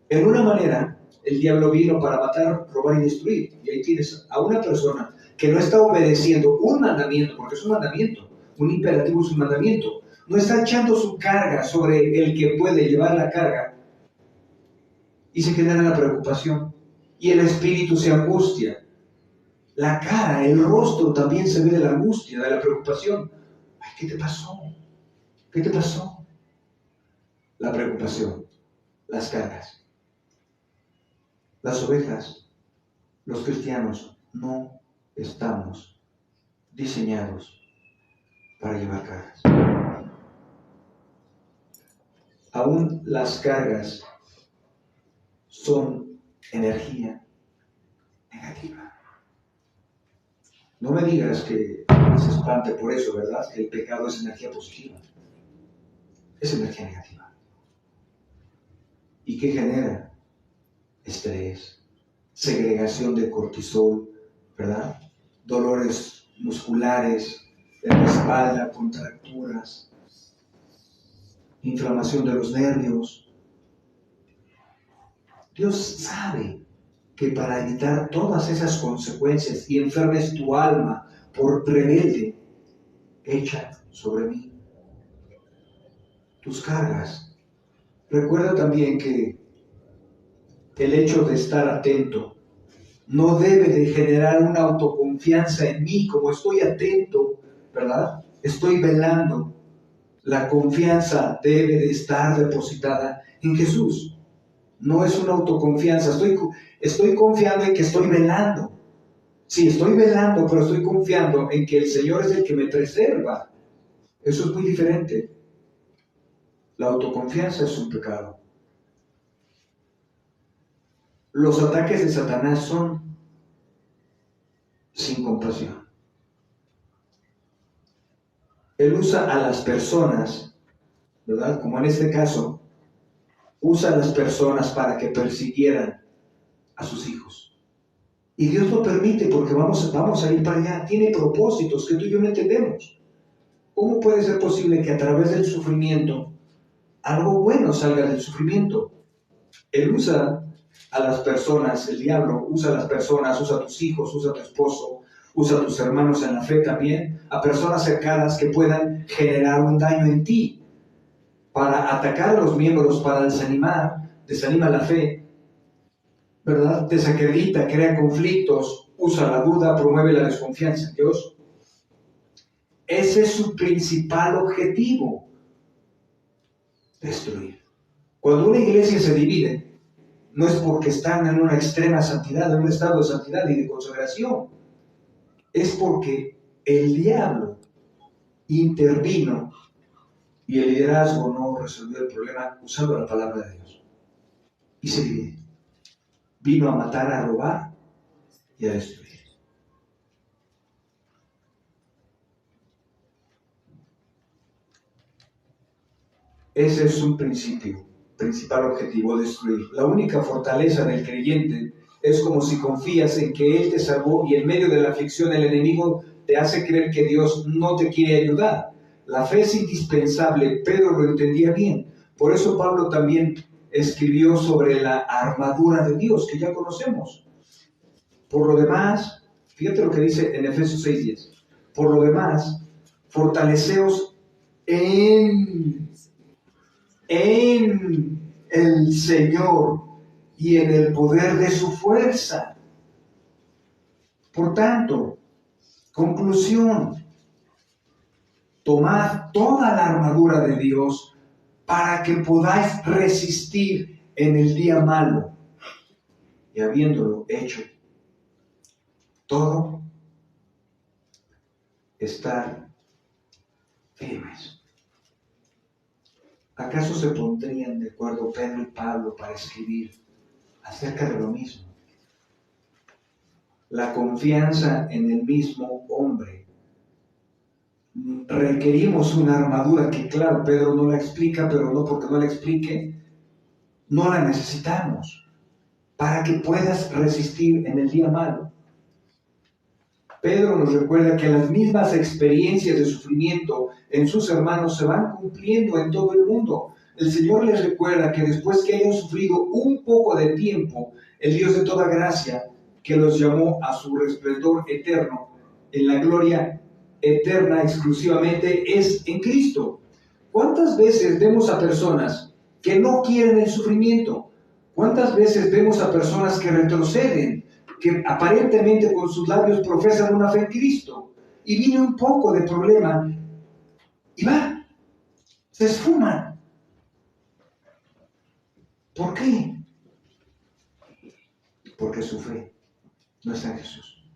En una manera, el diablo vino para matar, robar y destruir. Y ahí tienes a una persona que no está obedeciendo un mandamiento, porque es un mandamiento, un imperativo es un mandamiento. No está echando su carga sobre el que puede llevar la carga. Y se genera la preocupación. Y el espíritu se angustia. La cara, el rostro también se ve de la angustia, de la preocupación. Ay, ¿qué te pasó? ¿Qué te pasó? La preocupación, las cargas. Las ovejas, los cristianos, no estamos diseñados para llevar cargas. Aún las cargas son energía negativa. No me digas que se espante por eso, ¿verdad? Que el pecado es energía positiva. Es energía negativa. ¿Y qué genera? Estrés, segregación de cortisol, ¿verdad? Dolores musculares, de la espalda, contracturas, inflamación de los nervios. Dios sabe que para evitar todas esas consecuencias y enfermes tu alma por rebelde, echa sobre mí tus cargas. Recuerda también que el hecho de estar atento. No debe de generar una autoconfianza en mí, como estoy atento, ¿verdad? Estoy velando. La confianza debe de estar depositada en Jesús. No es una autoconfianza. Estoy confiando en que estoy velando. Sí, estoy velando, pero estoy confiando en que el Señor es el que me preserva. Eso es muy diferente. La autoconfianza es un pecado. Los ataques de Satanás son sin compasión. Él usa a las personas, ¿verdad? Como en este caso, usa a las personas para que persiguieran a sus hijos. Y Dios lo permite porque vamos a ir para allá. Tiene propósitos que tú y yo no entendemos. ¿Cómo puede ser posible que a través del sufrimiento algo bueno salga del sufrimiento? Él usa a las personas, el diablo usa a las personas, usa a tus hijos, usa a tu esposo, usa a tus hermanos en la fe también, a personas cercanas que puedan generar un daño en ti, para atacar a los miembros, para desanima la fe, ¿verdad? Desacredita, crea conflictos, usa la duda, promueve la desconfianza en Dios. Ese es su principal objetivo, destruir. Cuando una iglesia se divide, no es porque están en una extrema santidad, en un estado de santidad y de consagración. Es porque el diablo intervino y el liderazgo no resolvió el problema usando la palabra de Dios. Y se divide. Vino a matar, a robar y a destruir. Ese es un principal objetivo, destruir. La única fortaleza del creyente es como si confías en que Él te salvó y en medio de la aflicción el enemigo te hace creer que Dios no te quiere ayudar. La fe es indispensable, Pedro lo entendía bien. Por eso Pablo también escribió sobre la armadura de Dios, que ya conocemos. Por lo demás, fíjate lo que dice en Efesios 6:10. Por lo demás, fortaleceos en el Señor y en el poder de su fuerza. Por tanto, conclusión, tomad toda la armadura de Dios para que podáis resistir en el día malo, y habiéndolo hecho todo, estar firmes. ¿Acaso se pondrían de acuerdo Pedro y Pablo para escribir acerca de lo mismo? La confianza en el mismo hombre. Requerimos una armadura que, claro, Pedro no la explica, pero no porque no la explique, no la necesitamos para que puedas resistir en el día malo. Pedro nos recuerda que las mismas experiencias de sufrimiento en sus hermanos se van cumpliendo en todo el mundo. El Señor les recuerda que después que hayan sufrido un poco de tiempo, el Dios de toda gracia, que los llamó a su resplandor eterno, en la gloria eterna exclusivamente, es en Cristo. ¿Cuántas veces vemos a personas que no quieren el sufrimiento? ¿Cuántas veces vemos a personas que retroceden, que aparentemente con sus labios profesan una fe en Cristo, y viene un poco de problema y se esfuman? ¿Por qué? Porque su fe no está en Jesús.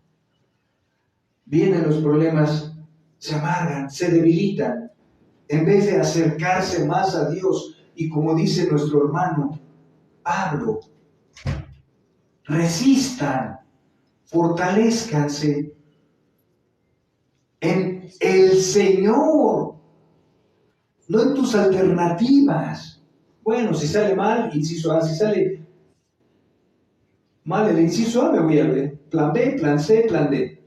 Vienen los problemas, se amargan, se debilitan, en vez de acercarse más a Dios, y como dice nuestro hermano Pablo, resistan, fortalezcanse en el Señor, no en tus alternativas. Bueno, si sale mal, inciso A, si sale mal el inciso A, me voy a ver. Plan B, plan C, plan D.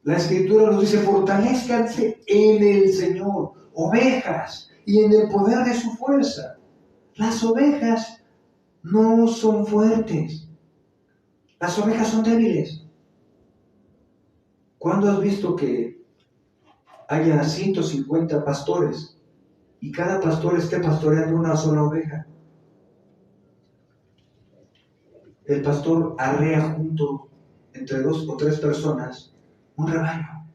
La Escritura nos dice, fortalezcanse en el Señor, ovejas, y en el poder de su fuerza. Las ovejas no son fuertes. Las ovejas son débiles. ¿Cuándo has visto que haya 150 pastores y cada pastor esté pastoreando una sola oveja? el pastor arrea junto entre 2 o 3 personas un rebaño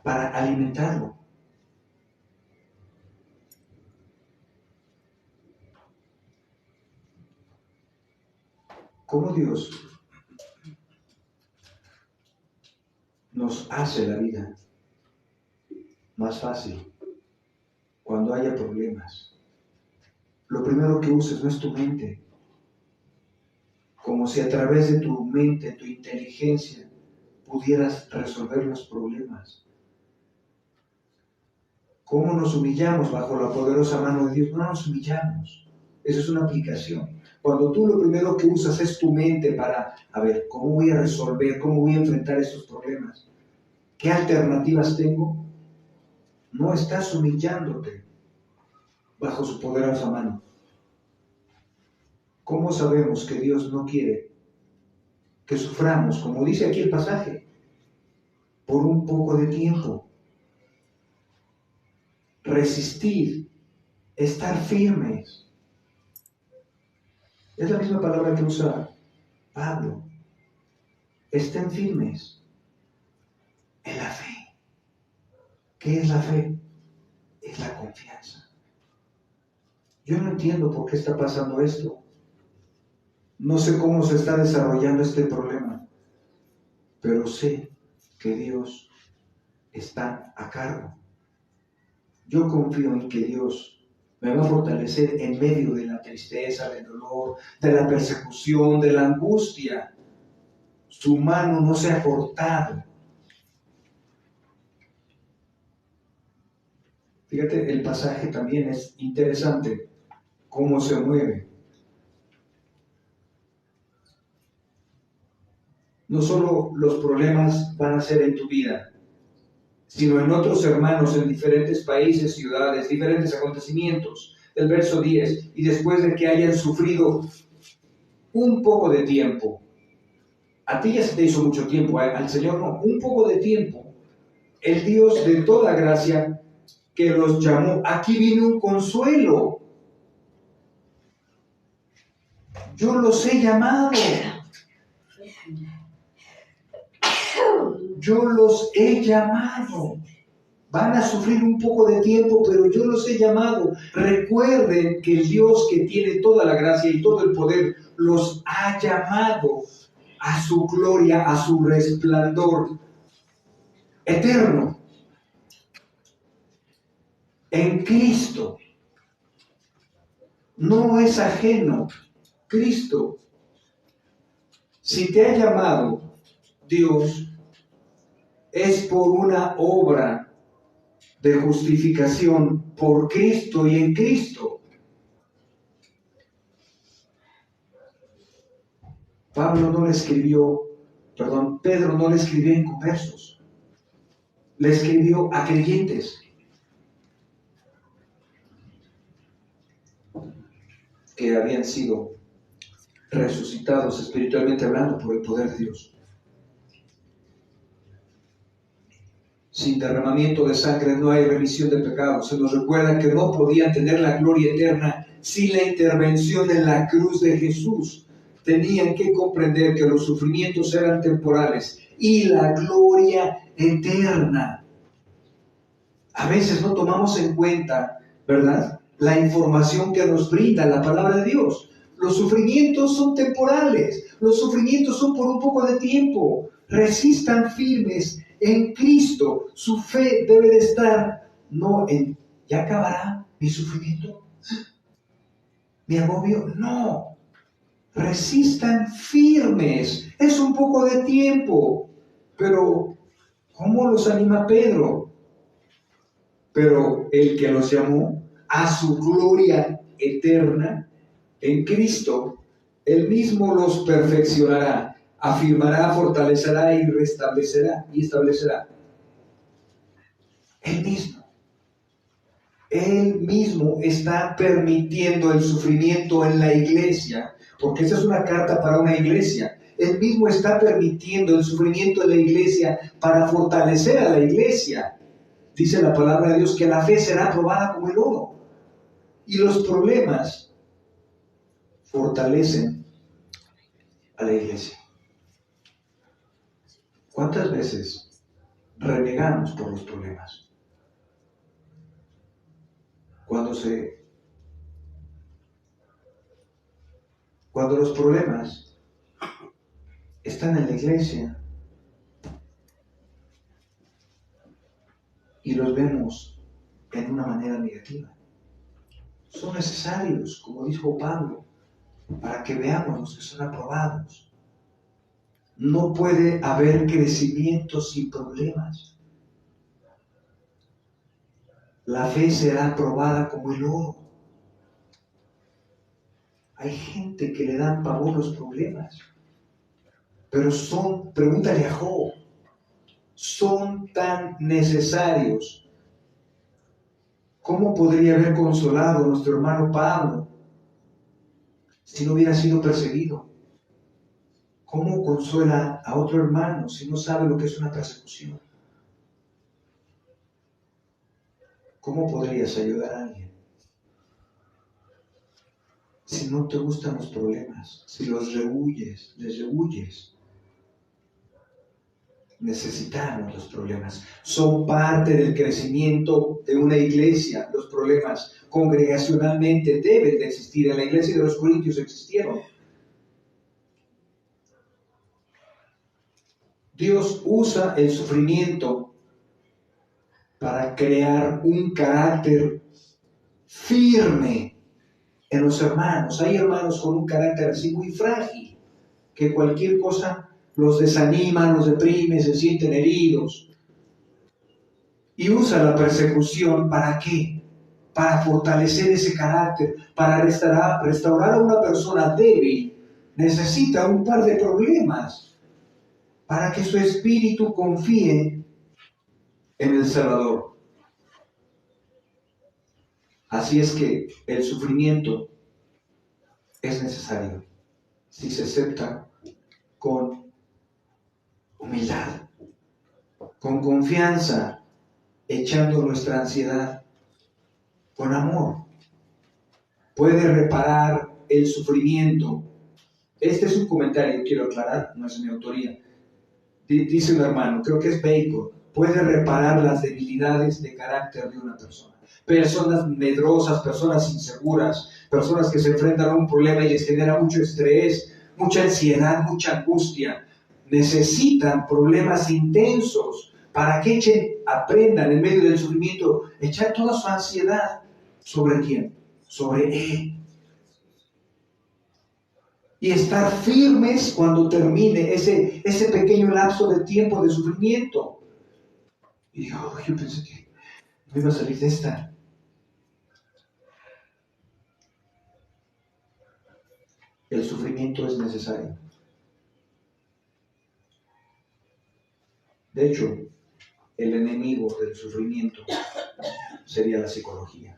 para alimentarlo. ¿Cómo Dios nos hace la vida más fácil cuando haya problemas? Lo primero que uses no es tu mente, como si a través de tu mente, tu inteligencia, pudieras resolver los problemas. ¿Cómo nos humillamos bajo la poderosa mano de Dios? No nos humillamos. Eso es una aplicación. Cuando tú lo primero que usas es tu mente para, a ver, ¿cómo voy a resolver? ¿Cómo voy a enfrentar estos problemas? ¿Qué alternativas tengo? No estás humillándote bajo su poderosa mano. ¿Cómo sabemos que Dios no quiere que suframos, como dice aquí el pasaje, por un poco de tiempo? Resistir, estar firmes. Es la misma palabra que usa Pablo. Estén firmes en la fe. ¿Qué es la fe? Es la confianza. Yo no entiendo por qué está pasando esto. No sé cómo se está desarrollando este problema, pero sé que Dios está a cargo. Yo confío en que Dios me va a fortalecer en medio de la tristeza, del dolor, de la persecución, de la angustia. Su mano no se ha cortado. Fíjate, el pasaje también es interesante, cómo se mueve. No solo los problemas van a ser en tu vida, sino en otros hermanos en diferentes países, ciudades, diferentes acontecimientos. El verso 10, y después de que hayan sufrido un poco de tiempo, a ti ya se te hizo mucho tiempo, al Señor no, un poco de tiempo, el Dios de toda gracia que los llamó, aquí viene un consuelo. Yo los he llamado. Yo los he llamado. Van a sufrir un poco de tiempo, pero yo los he llamado. Recuerden que el Dios que tiene toda la gracia y todo el poder los ha llamado a su gloria, a su resplandor eterno. En Cristo. No es ajeno. Cristo. Si te ha llamado Dios, es por una obra de justificación por Cristo y en Cristo. Pedro no le escribió a inconversos, le escribió a creyentes que habían sido resucitados espiritualmente hablando por el poder de Dios. Sin derramamiento de sangre no hay remisión de pecados. Se nos recuerda que no podían tener la gloria eterna sin la intervención en la cruz de Jesús. Tenían que comprender que los sufrimientos eran temporales y la gloria eterna. A veces no tomamos en cuenta, ¿verdad?, la información que nos brinda la palabra de Dios. Los sufrimientos son temporales. Los sufrimientos son por un poco de tiempo. Resistan firmes en Cristo. Su fe debe de estar no en, ¿ya acabará mi sufrimiento? ¿Mi agobio? No. Resistan firmes. Es un poco de tiempo. Pero, ¿cómo los anima Pedro? Pero el que los llamó a su gloria eterna en Cristo, Él mismo los perfeccionará, afirmará, fortalecerá y restablecerá y establecerá. Él mismo está permitiendo el sufrimiento en la iglesia, porque esa es una carta para una iglesia. Él mismo está permitiendo el sufrimiento en la iglesia para fortalecer a la iglesia. Dice la palabra de Dios que la fe será probada como el oro. Y los problemas fortalecen a la iglesia. ¿Cuántas veces renegamos por los problemas? Cuando los problemas están en la iglesia y los vemos en una manera negativa, son necesarios, como dijo Pablo, para que veamos los que son aprobados. No puede haber crecimiento sin problemas. La fe será aprobada como el oro. Hay gente que le dan pavor los problemas, pero pregúntale a Job, son tan necesarios. ¿Cómo podría haber consolado a nuestro hermano Pablo si no hubiera sido perseguido? ¿Cómo consuela a otro hermano si no sabe lo que es una persecución? ¿Cómo podrías ayudar a alguien si no te gustan los problemas, si les rehuyes? Necesitamos los problemas. Son parte del crecimiento de una iglesia. Los problemas congregacionalmente deben de existir. En la iglesia de los Corintios existieron. Dios usa el sufrimiento para crear un carácter firme en los hermanos. Hay hermanos con un carácter así muy frágil, que cualquier cosa los desanima, los deprime, se sienten heridos. Y usa la persecución, ¿para qué? Para fortalecer ese carácter, para restaurar a una persona débil. Necesita un par de problemas para que su espíritu confíe en el Salvador. Así es que el sufrimiento es necesario si se acepta con humildad, con confianza, echando nuestra ansiedad con amor. Puede reparar el sufrimiento. Este es un comentario, quiero aclarar, no es mi autoría. Dice un hermano, creo que es Bacon, puede reparar las debilidades de carácter de una persona. Personas medrosas, personas inseguras, personas que se enfrentan a un problema y les genera mucho estrés, mucha ansiedad, mucha angustia. Necesitan problemas intensos para que aprendan en medio del sufrimiento, echar toda su ansiedad. ¿Sobre quién? Sobre Él. Y estar firmes cuando termine ese pequeño lapso de tiempo de sufrimiento. Y yo pensé que no iba a salir de esta. El sufrimiento es necesario. De hecho, el enemigo del sufrimiento sería la psicología.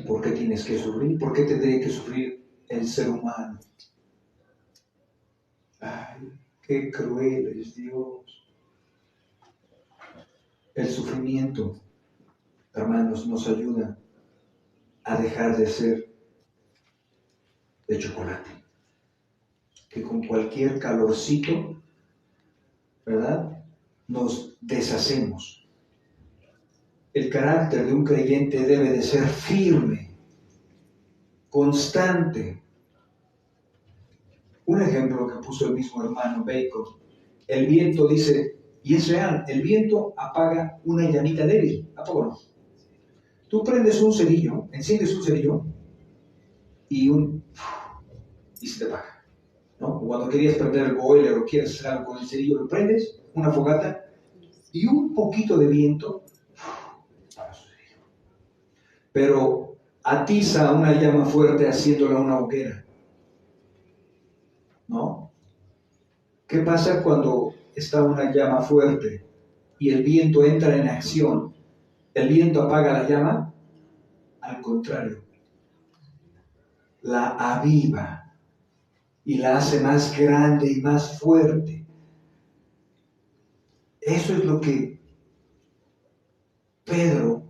¿Por qué tienes que sufrir? ¿Por qué tendría que sufrir el ser humano? Ay, qué cruel es Dios. El sufrimiento, hermanos, nos ayuda a dejar de ser de chocolate. Que con cualquier calorcito, ¿verdad?, nos deshacemos. El carácter de un creyente debe de ser firme, constante. Un ejemplo que puso el mismo hermano Bacon. El viento dice, y es real, el viento apaga una llamita débil. ¿A poco no? Tú prendes un cerillo, enciendes un cerillo y se te apaga, ¿no? Cuando querías prender el boiler o quieres hacer algo con el cerillo, lo prendes, una fogata, y un poquito de viento apaga su cerillo. Pero atiza una llama fuerte haciéndola una hoguera, ¿no? ¿Qué pasa cuando está una llama fuerte y el viento entra en acción? ¿El viento apaga la llama? Al contrario, la aviva y la hace más grande y más fuerte. Eso es lo que Pedro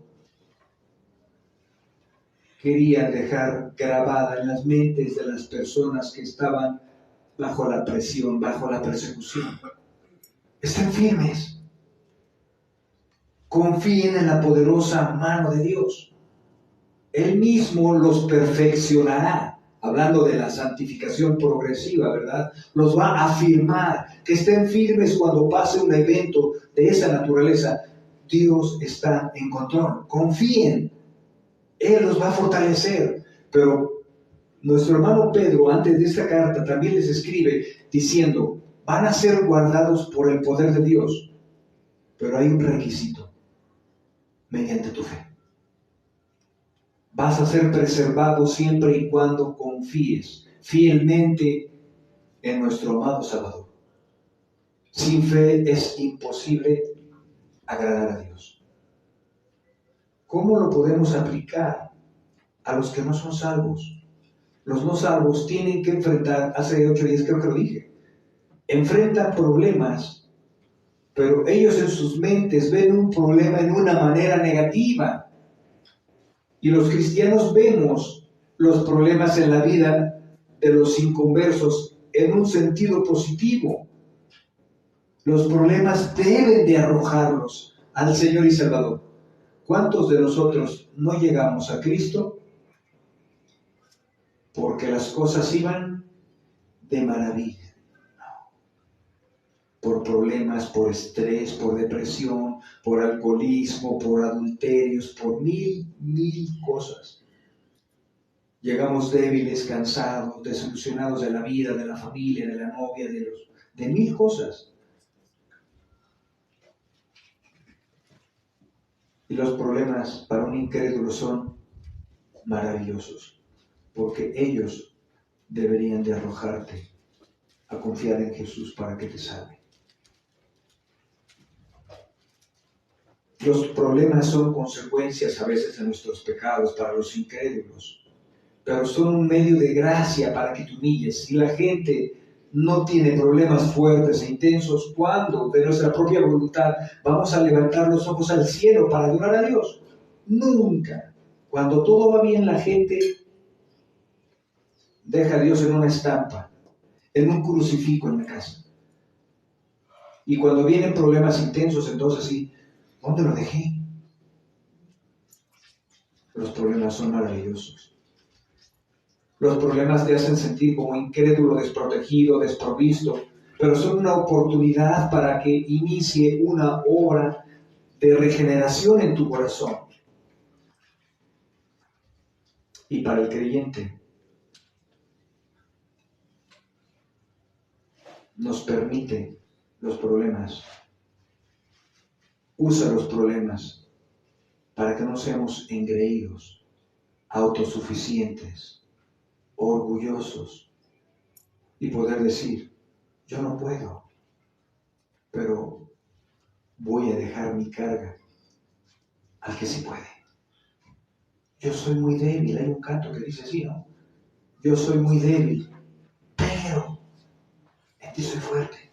querían dejar grabada en las mentes de las personas que estaban bajo la presión, bajo la persecución. Estén firmes. Confíen en la poderosa mano de Dios. Él mismo los perfeccionará. Hablando de la santificación progresiva, ¿verdad? Los va a afirmar. Que estén firmes cuando pase un evento de esa naturaleza. Dios está en control. Confíen. Él los va a fortalecer. Pero nuestro hermano Pedro, antes de esta carta, también les escribe diciendo, van a ser guardados por el poder de Dios. Pero hay un requisito. Mediante tu fe. Vas a ser preservado siempre y cuando confíes fielmente en nuestro amado Salvador. Sin fe es imposible agradar a Dios. ¿Cómo lo podemos aplicar a los que no son salvos? Los no salvos tienen que enfrentar, hace 8 días creo que lo dije, enfrentan problemas, pero ellos en sus mentes ven un problema en una manera negativa. Y los cristianos vemos los problemas en la vida de los inconversos en un sentido positivo. Los problemas deben de arrojarlos al Señor y Salvador. ¿Cuántos de nosotros no llegamos a Cristo? Porque las cosas iban de maravilla. Por problemas, por estrés, por depresión, por alcoholismo, por adulterios, por mil cosas. Llegamos débiles, cansados, desilusionados de la vida, de la familia, de la novia, de mil cosas. Y los problemas para un incrédulo son maravillosos, porque ellos deberían de arrojarte a confiar en Jesús para que te salve. Los problemas son consecuencias a veces de nuestros pecados para los incrédulos, pero son un medio de gracia para que te humilles. Si la gente no tiene problemas fuertes e intensos, ¿cuándo de nuestra propia voluntad vamos a levantar los ojos al cielo para adorar a Dios? Nunca. Cuando todo va bien, la gente deja a Dios en una estampa, en un crucifijo en la casa. Y cuando vienen problemas intensos, entonces sí, ¿dónde lo dejé? Los problemas son maravillosos. Los problemas te hacen sentir como incrédulo, desprotegido, desprovisto, pero son una oportunidad para que inicie una obra de regeneración en tu corazón. Y para el creyente, nos permite los problemas. Usa los problemas para que no seamos engreídos, autosuficientes, orgullosos y poder decir, yo no puedo, pero voy a dejar mi carga al que sí puede. Yo soy muy débil, hay un canto que dice así, ¿no? Yo soy muy débil, pero en ti soy fuerte.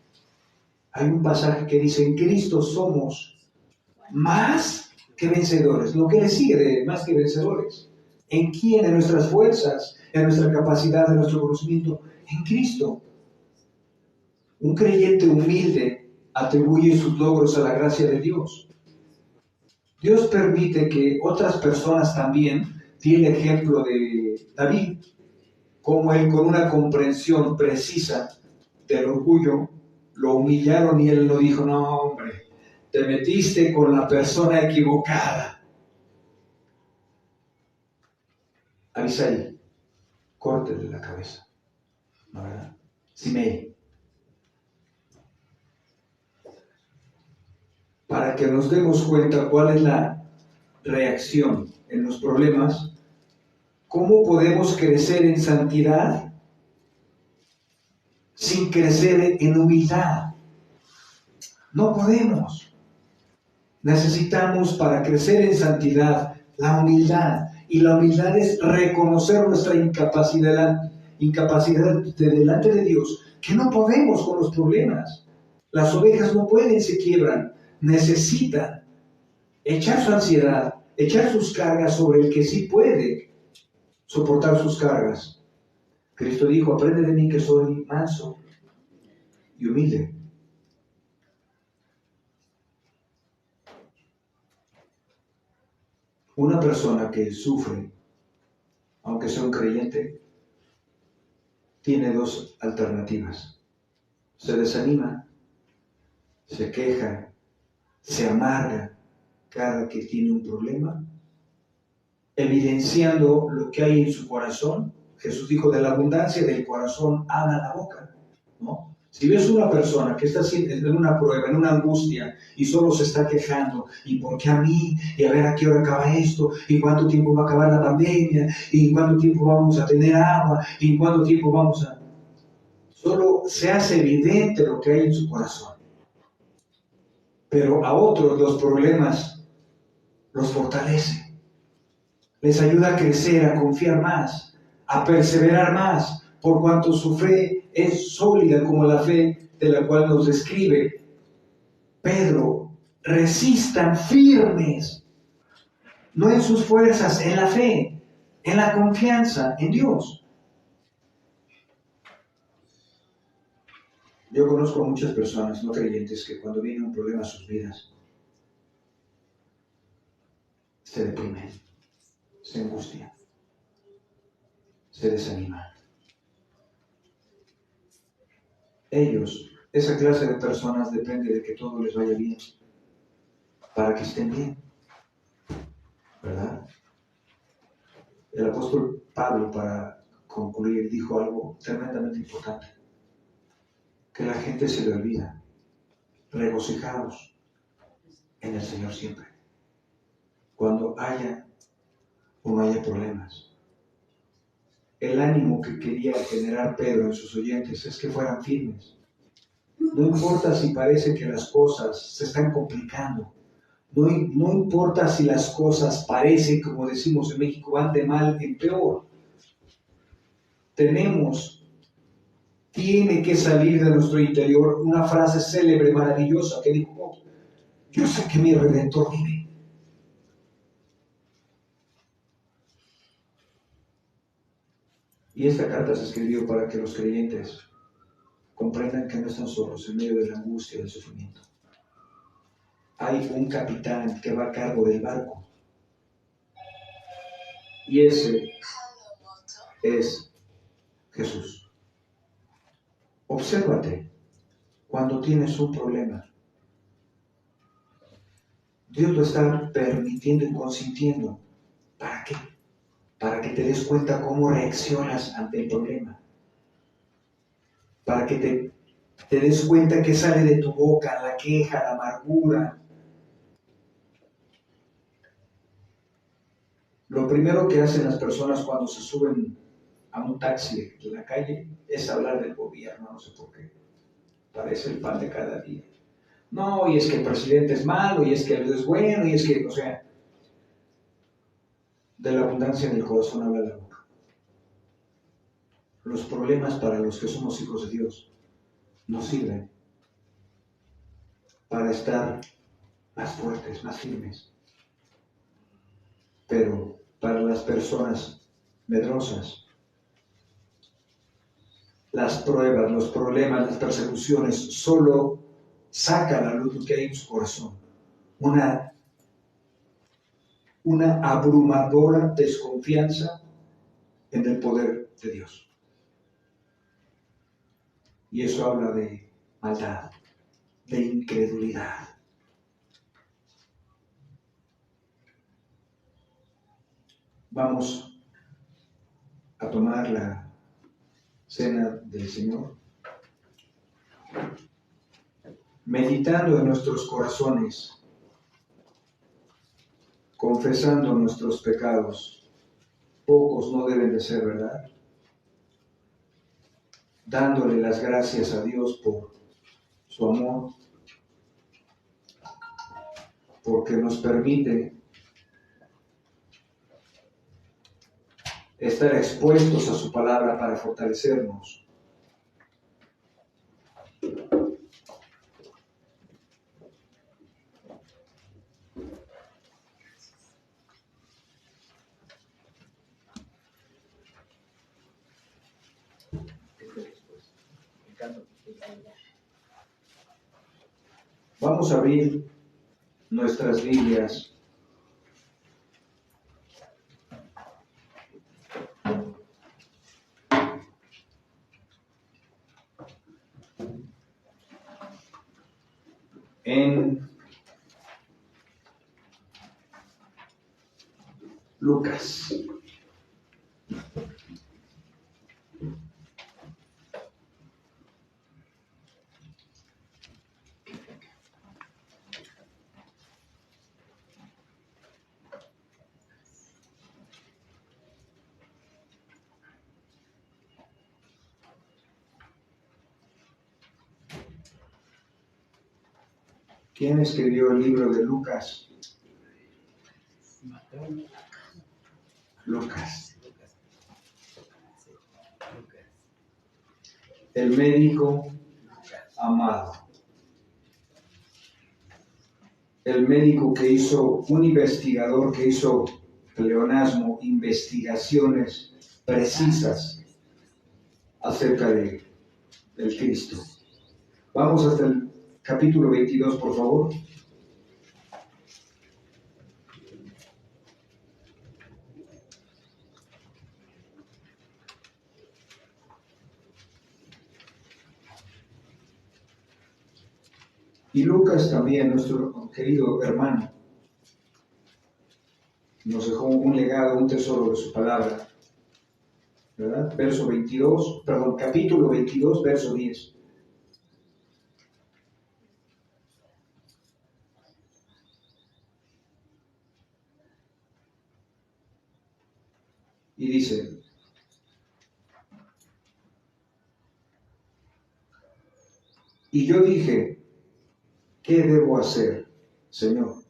Hay un pasaje que dice, en Cristo somos más que vencedores. Lo que le sigue de más que vencedores. ¿En quién? En nuestras fuerzas, en nuestra capacidad, en nuestro conocimiento. En Cristo. Un creyente humilde atribuye sus logros a la gracia de Dios. Dios permite que otras personas también, tiene el ejemplo de David, como él con una comprensión precisa del orgullo, lo humillaron y él no dijo, no hombre, te metiste con la persona equivocada. Abisai, córtele la cabeza, ¿no, verdad? Simei. Para que nos demos cuenta cuál es la reacción en los problemas, cómo podemos crecer en santidad sin crecer en humildad. No podemos. Necesitamos para crecer en santidad la humildad. Y la humildad es reconocer nuestra incapacidad de delante de Dios, que no podemos con los problemas. Las ovejas no pueden, se quiebran. Necesitan echar su ansiedad, echar sus cargas sobre el que sí puede. soportar sus cargas. Cristo dijo, aprende de mí que soy manso y humilde. Una persona que sufre, aunque sea un creyente, tiene dos alternativas. Se desanima, se queja, se amarga cada que tiene un problema, evidenciando lo que hay en su corazón. Jesús dijo, de la abundancia del corazón habla la boca, ¿no? Si ves una persona que está en una prueba, en una angustia, y solo se está quejando, ¿y por qué a mí? Y a ver a qué hora acaba esto, y cuánto tiempo va a acabar la pandemia, y cuánto tiempo vamos a tener agua, y cuánto tiempo vamos a... Solo se hace evidente lo que hay en su corazón. Pero a otros los problemas los fortalece, les ayuda a crecer, a confiar más, a perseverar más, por cuanto su fe es sólida como la fe de la cual nos describe Pedro. Resistan firmes, no en sus fuerzas, en la fe, en la confianza en Dios. Yo conozco a muchas personas no creyentes que cuando viene un problema a sus vidas se deprimen, se angustian, se desaniman. Ellos, esa clase de personas, depende de que todo les vaya bien, para que estén bien, ¿verdad? El apóstol Pablo, para concluir, dijo algo tremendamente importante, que la gente se le olvida. Regocijaos en el Señor siempre, cuando haya o no haya problemas. El ánimo que quería generar Pedro en sus oyentes es que fueran firmes. No importa si parece que las cosas se están complicando. No importa si las cosas parecen, como decimos en México, van de mal en peor. Tiene que salir de nuestro interior una frase célebre, maravillosa, que dijo, yo sé que mi Redentor vive. Y esta carta se escribió para que los creyentes comprendan que no están solos en medio de la angustia y del sufrimiento. Hay un capitán que va a cargo del barco. Y ese es Jesús. Obsérvate cuando tienes un problema. Dios lo está permitiendo y consintiendo. ¿Para qué? Para que te des cuenta cómo reaccionas ante el problema. Para que te des cuenta que sale de tu boca la queja, la amargura. Lo primero que hacen las personas cuando se suben a un taxi de la calle es hablar del gobierno, no sé por qué. Parece el pan de cada día. No, y es que el presidente es malo, y es que él es bueno, y es que, o sea, de la abundancia en el corazón habla la boca. Los problemas para los que somos hijos de Dios nos sirven para estar más fuertes, más firmes. Pero para las personas medrosas, las pruebas, los problemas, las persecuciones solo sacan a la luz lo que hay en su corazón. Una abrumadora desconfianza en el poder de Dios. Y eso habla de maldad, de incredulidad. Vamos a tomar la cena del Señor, meditando en nuestros corazones, confesando nuestros pecados. Pocos no deben de ser, ¿verdad? Dándole las gracias a Dios por su amor, porque nos permite estar expuestos a su palabra para fortalecernos. Vamos a abrir nuestras Biblias en Lucas. ¿Quién escribió el libro de Lucas? Lucas. El médico amado. El médico que hizo, un investigador que hizo pleonasmo, investigaciones precisas acerca del Cristo. Vamos hasta el capítulo 22, por favor. Y Lucas también, nuestro querido hermano, nos dejó un legado, un tesoro de su palabra, ¿verdad? Capítulo 22, verso 10. Y dice: y yo dije, ¿qué debo hacer, Señor?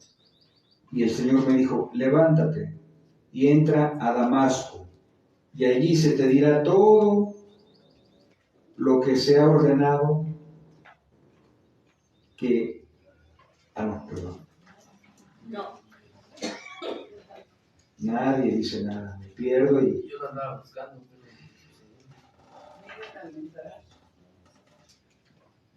Y el Señor me dijo, levántate y entra a Damasco, y allí se te dirá todo lo que se ha ordenado que... No. Nadie dice nada, me pierdo y... Yo lo andaba buscando.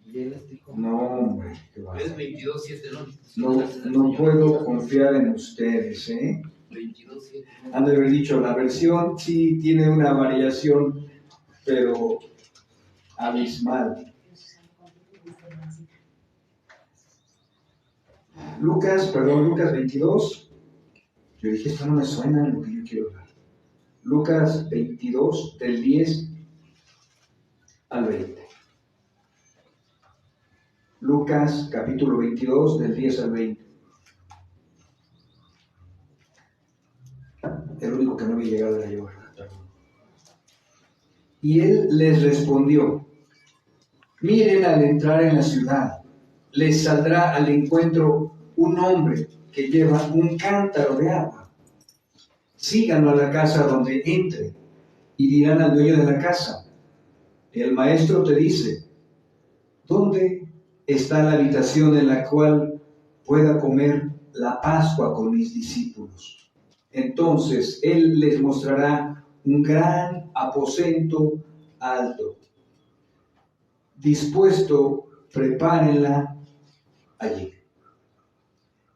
Y él dijo, No, hombre, qué va. Es 22:7, No puedo confiar en ustedes, ¿eh? 22:7. Han de haber dicho, la versión sí tiene una variación, pero abismal. Lucas 22. Yo dije, esto no me suena a lo que yo quiero hablar. Lucas 22, del 10 al 20. Lucas capítulo 22, del 10 al 20. El único que no había llegado era yo, ¿verdad? Y él les respondió, miren, al entrar en la ciudad, les saldrá al encuentro un hombre que lleva un cántaro de agua. Síganlo a la casa donde entre y dirán al dueño de la casa, el maestro te dice, ¿dónde está la habitación en la cual pueda comer la Pascua con mis discípulos? Entonces él les mostrará un gran aposento alto. Dispuesto, prepárenla allí.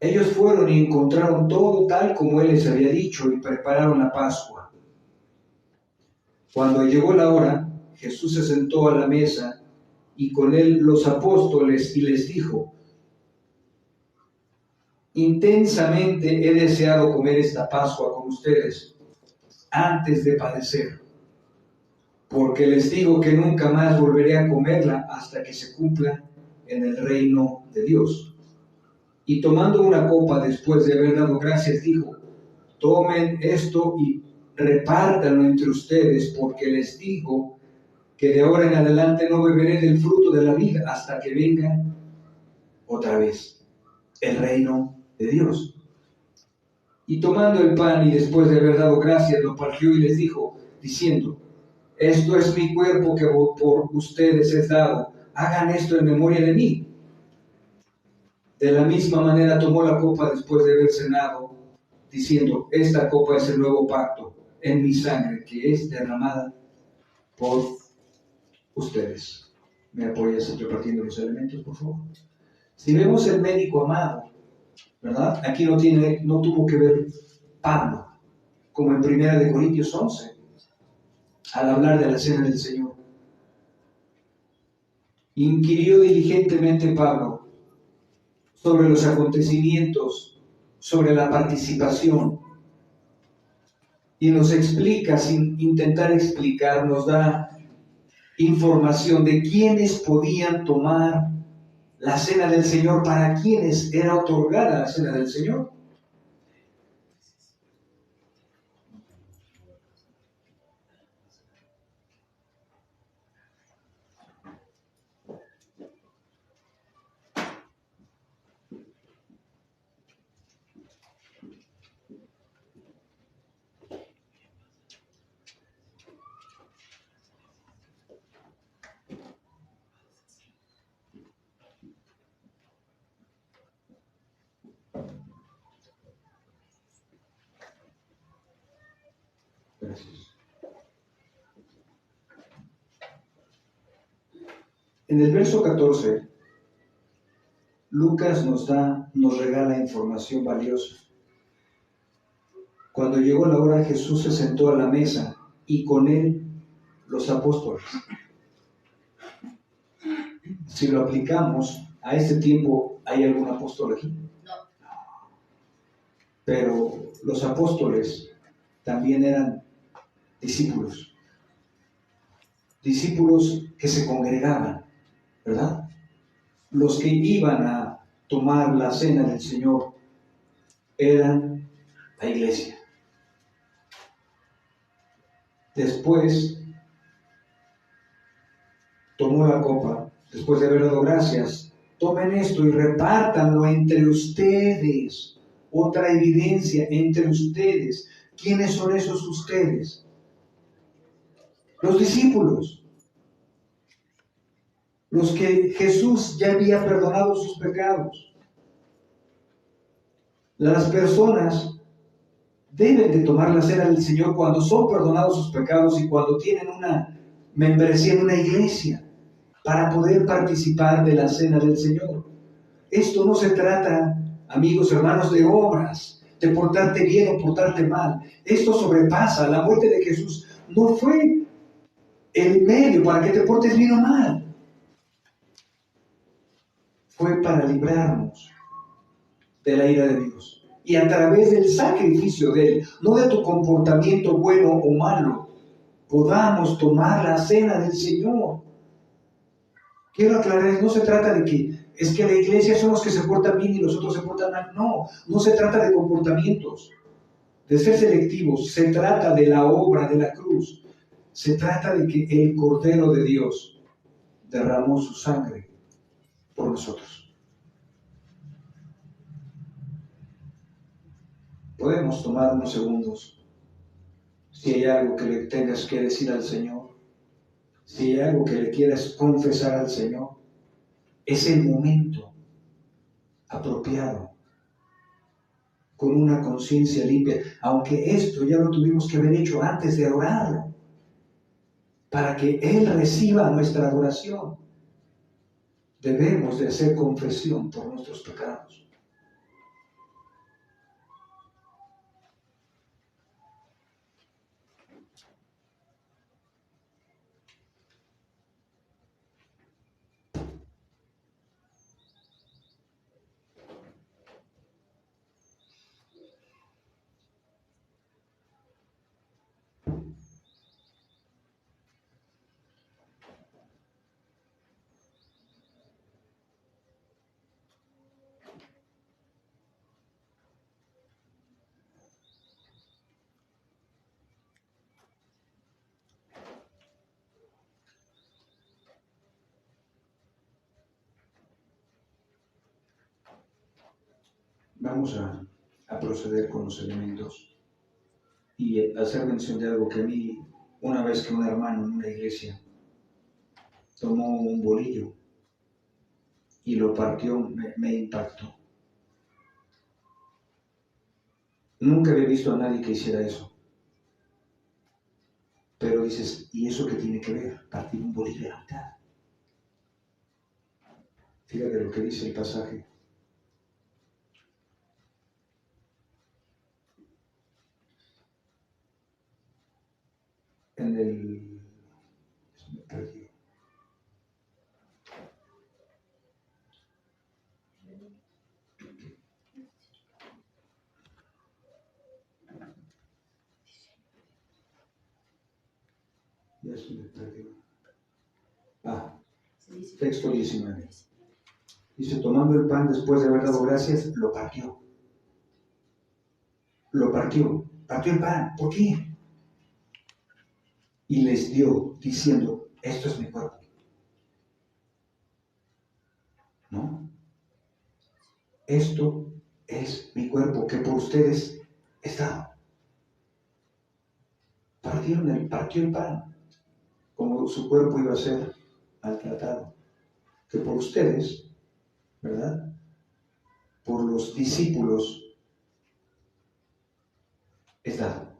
Ellos fueron y encontraron todo tal como él les había dicho y prepararon la Pascua. Cuando llegó la hora, Jesús se sentó a la mesa y con él los apóstoles y les dijo, intensamente he deseado comer esta Pascua con ustedes antes de padecer, porque les digo que nunca más volveré a comerla hasta que se cumpla en el reino de Dios. Y tomando una copa después de haber dado gracias, dijo, tomen esto y repártanlo entre ustedes, porque les digo que de ahora en adelante no beberé del fruto de la vida hasta que venga otra vez el reino de Dios. Y tomando el pan y después de haber dado gracias, lo partió y les dijo, diciendo, esto es mi cuerpo que por ustedes es dado, hagan esto en memoria de mí. De la misma manera tomó la copa después de haber cenado, diciendo, esta copa es el nuevo pacto en mi sangre, que es derramada por ustedes. ¿Me apoyas repartiendo los elementos, por favor? Si vemos el médico amado, ¿verdad? Aquí no tuvo que ver Pablo, como en 1 Corintios 11, al hablar de la cena del Señor. Inquirió diligentemente Pablo sobre los acontecimientos, sobre la participación, y nos explica, sin intentar explicar, nos da información de quiénes podían tomar la cena del Señor, para quienes era otorgada la cena del Señor. Gracias. En el verso 14, Lucas nos regala información valiosa. Cuando llegó la hora, Jesús se sentó a la mesa y con él los apóstoles. Si lo aplicamos a este tiempo, ¿hay algún apóstol aquí? No. Pero los apóstoles también eran discípulos. Discípulos que se congregaban, ¿verdad? Los que iban a tomar la cena del Señor eran la iglesia. Después tomó la copa, después de haber dado gracias. Tomen esto y repártanlo entre ustedes. Otra evidencia entre ustedes. ¿Quiénes son esos ustedes? Los discípulos. Los que Jesús ya había perdonado sus pecados. Las personas deben de tomar la cena del Señor cuando son perdonados sus pecados y cuando tienen una membresía en una iglesia para poder participar de la cena del Señor. Esto no se trata, amigos, hermanos, de obras, de portarte bien o portarte mal. Esto sobrepasa. La muerte de Jesús no fue el medio para que te portes bien o mal. Fue para librarnos de la ira de Dios. Y a través del sacrificio de Él, no de tu comportamiento bueno o malo, podamos tomar la cena del Señor. Quiero aclarar, no se trata de que es que la iglesia son los que se portan bien y los otros se portan mal. No, no se trata de comportamientos, de ser selectivos. Se trata de la obra de la cruz. Se trata de que el Cordero de Dios derramó su sangre por nosotros. Podemos tomar unos segundos. Si hay algo que le tengas que decir al Señor, si hay algo que le quieras confesar al Señor, es el momento apropiado, con una conciencia limpia, aunque esto ya lo tuvimos que haber hecho antes de adorarlo, para que Él reciba nuestra adoración. Debemos de hacer confesión por nuestros pecados. Vamos a proceder con los elementos y hacer mención de algo que a mí, una vez que un hermano en una iglesia tomó un bolillo y lo partió, me impactó. Nunca había visto a nadie que hiciera eso. Pero dices, ¿y eso qué tiene que ver? Partir un bolillo de la mitad. Fíjate lo que dice el pasaje. En el... me perdí. Ya se me perdió. Texto 19. Dice, tomando el pan después de haber dado gracias, lo partió. Lo partió. Partió el pan. ¿Por qué? Y les dio, diciendo, esto es mi cuerpo. ¿No? Esto es mi cuerpo que por ustedes es dado. Partió el pan, como su cuerpo iba a ser maltratado. Que por ustedes, ¿verdad? Por los discípulos es dado.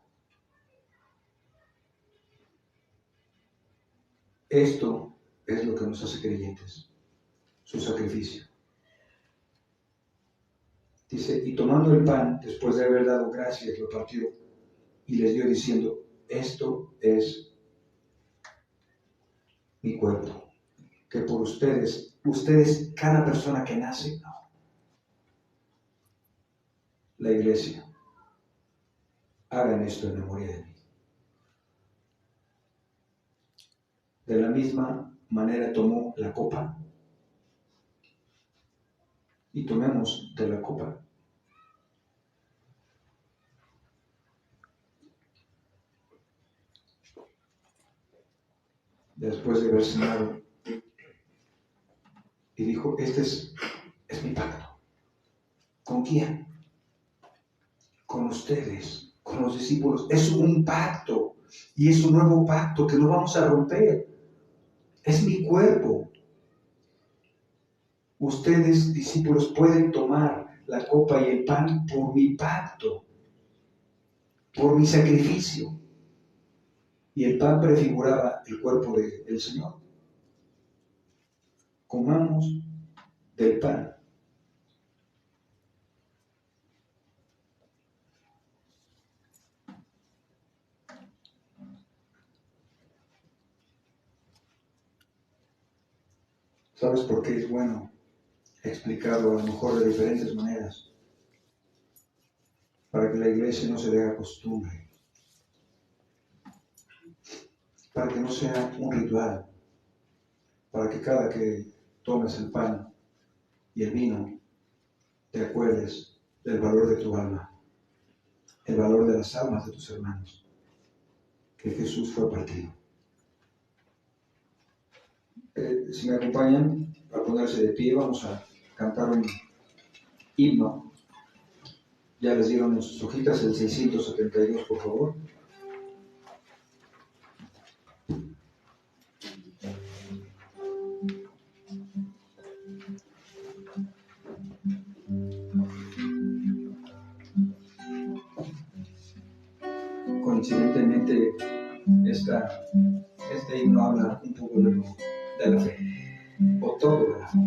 Esto es lo que nos hace creyentes, su sacrificio. Dice, y tomando el pan, después de haber dado gracias, lo partió y les dio diciendo, esto es mi cuerpo, que por ustedes, cada persona que nace, no. La iglesia, hagan esto en memoria de mí. De la misma manera tomó la copa y tomemos de la copa. Después de haber cenado, y dijo, este es mi pacto. ¿Con quién? Con ustedes, con los discípulos. Es un pacto, y es un nuevo pacto que no vamos a romper. Es mi cuerpo. Ustedes, discípulos, pueden tomar la copa y el pan por mi pacto, por mi sacrificio. Y el pan prefiguraba el cuerpo del Señor. Comamos del pan. ¿Sabes por qué es bueno explicarlo a lo mejor de diferentes maneras? Para que la iglesia no se le haga costumbre. Para que no sea un ritual. Para que cada que tomes el pan y el vino, te acuerdes del valor de tu alma, el valor de las almas de tus hermanos, que Jesús fue partido. Si me acompañan a ponerse de pie, vamos a cantar un himno. Ya les dieron en sus hojitas el 672, por favor. Coincidentemente, este himno habla un poco de la fe, o todo de la fe.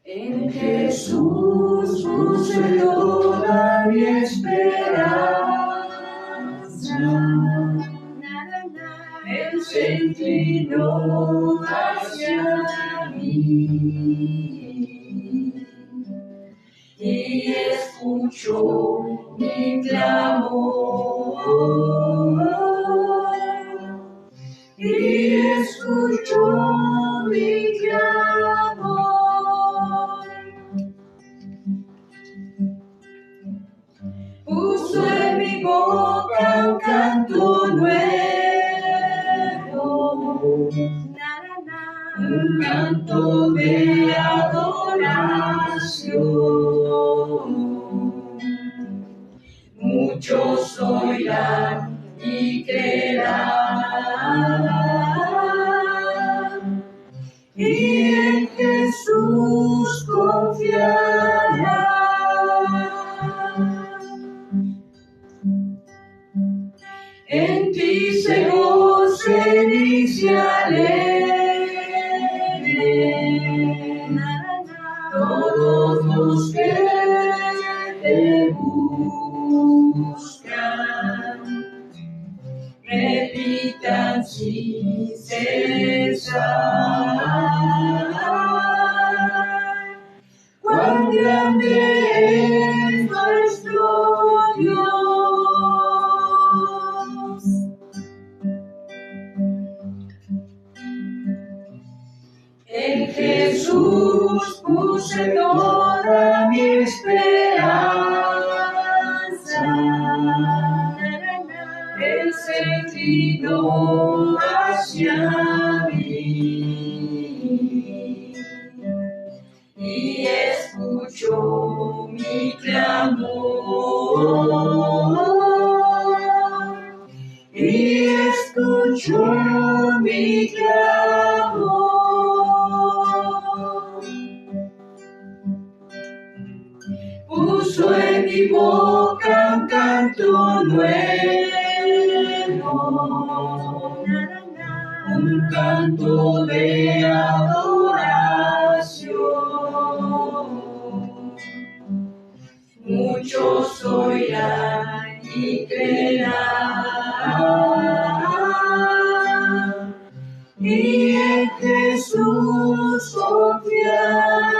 En Jesús puse toda mi esperanza. Él se inclinó hacia mí y escuchó mi clamor. Y escuchó mi clamor. Puso en mi boca un canto nuevo, un canto de adoración. Muchos oirán y creerán, y en Jesús confiarán. En ti se goce inicia alegre todos los que te buscan, repitan sin cesar, cuán grande es nuestro Dios. En Jesús puse toda mi esperanza, el sentido hacia mí, y escuchó mi clamor, y escuchó mi clamor. Puso en mi boca un canto nuevo, un canto de adoración. Muchos oirán y creerán, y en Jesús confiarán.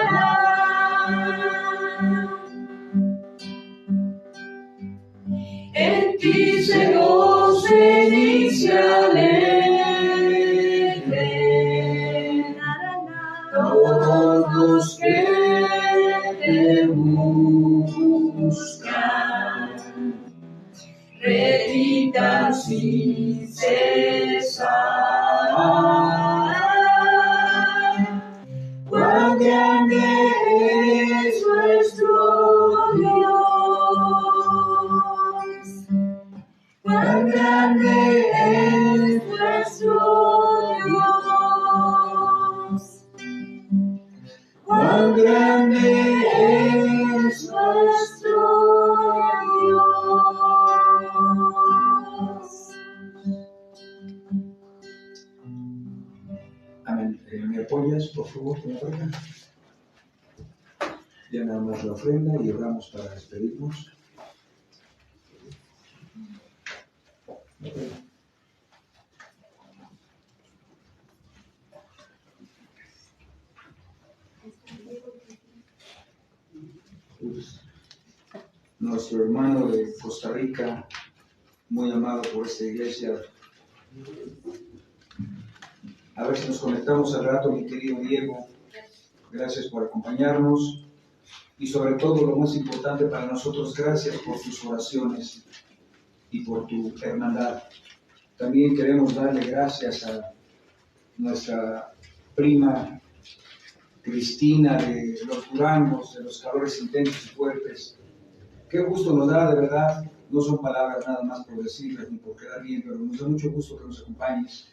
En ti se goce inicia alegre todos los que te buscan, repitan sin cesar, cuán grande es nuestro Dios. Cuán grande es nuestro Dios. Cuán grande es nuestro Dios. Amén. ¿Me apoyas, por favor, con la ofrenda? Ya nada más la ofrenda y oramos para despedirnos. Nuestro hermano de Costa Rica, muy amado por esta iglesia. A ver si nos conectamos al rato, mi querido Diego. Gracias por acompañarnos y sobre todo lo más importante para nosotros, gracias por tus oraciones y por tu hermandad. También queremos darle gracias a nuestra prima Cristina de los Durangos, de los calores intensos y fuertes. Qué gusto nos da, de verdad, no son palabras nada más por decirlas ni por quedar bien, pero nos da mucho gusto que nos acompañes.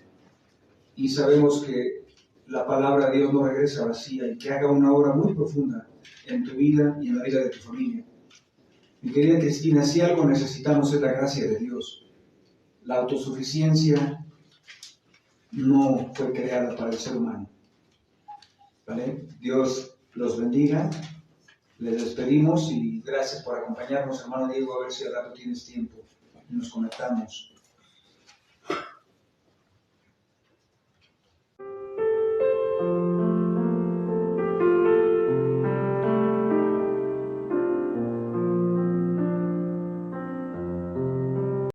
Y sabemos que la palabra de Dios no regresa vacía y que haga una obra muy profunda en tu vida y en la vida de tu familia. Mi querida Cristina, si algo necesitamos es la gracia de Dios. La autosuficiencia no fue creada para el ser humano. ¿Vale? Dios los bendiga. Les despedimos y gracias por acompañarnos, hermano Diego. A ver si al rato tienes tiempo y nos conectamos.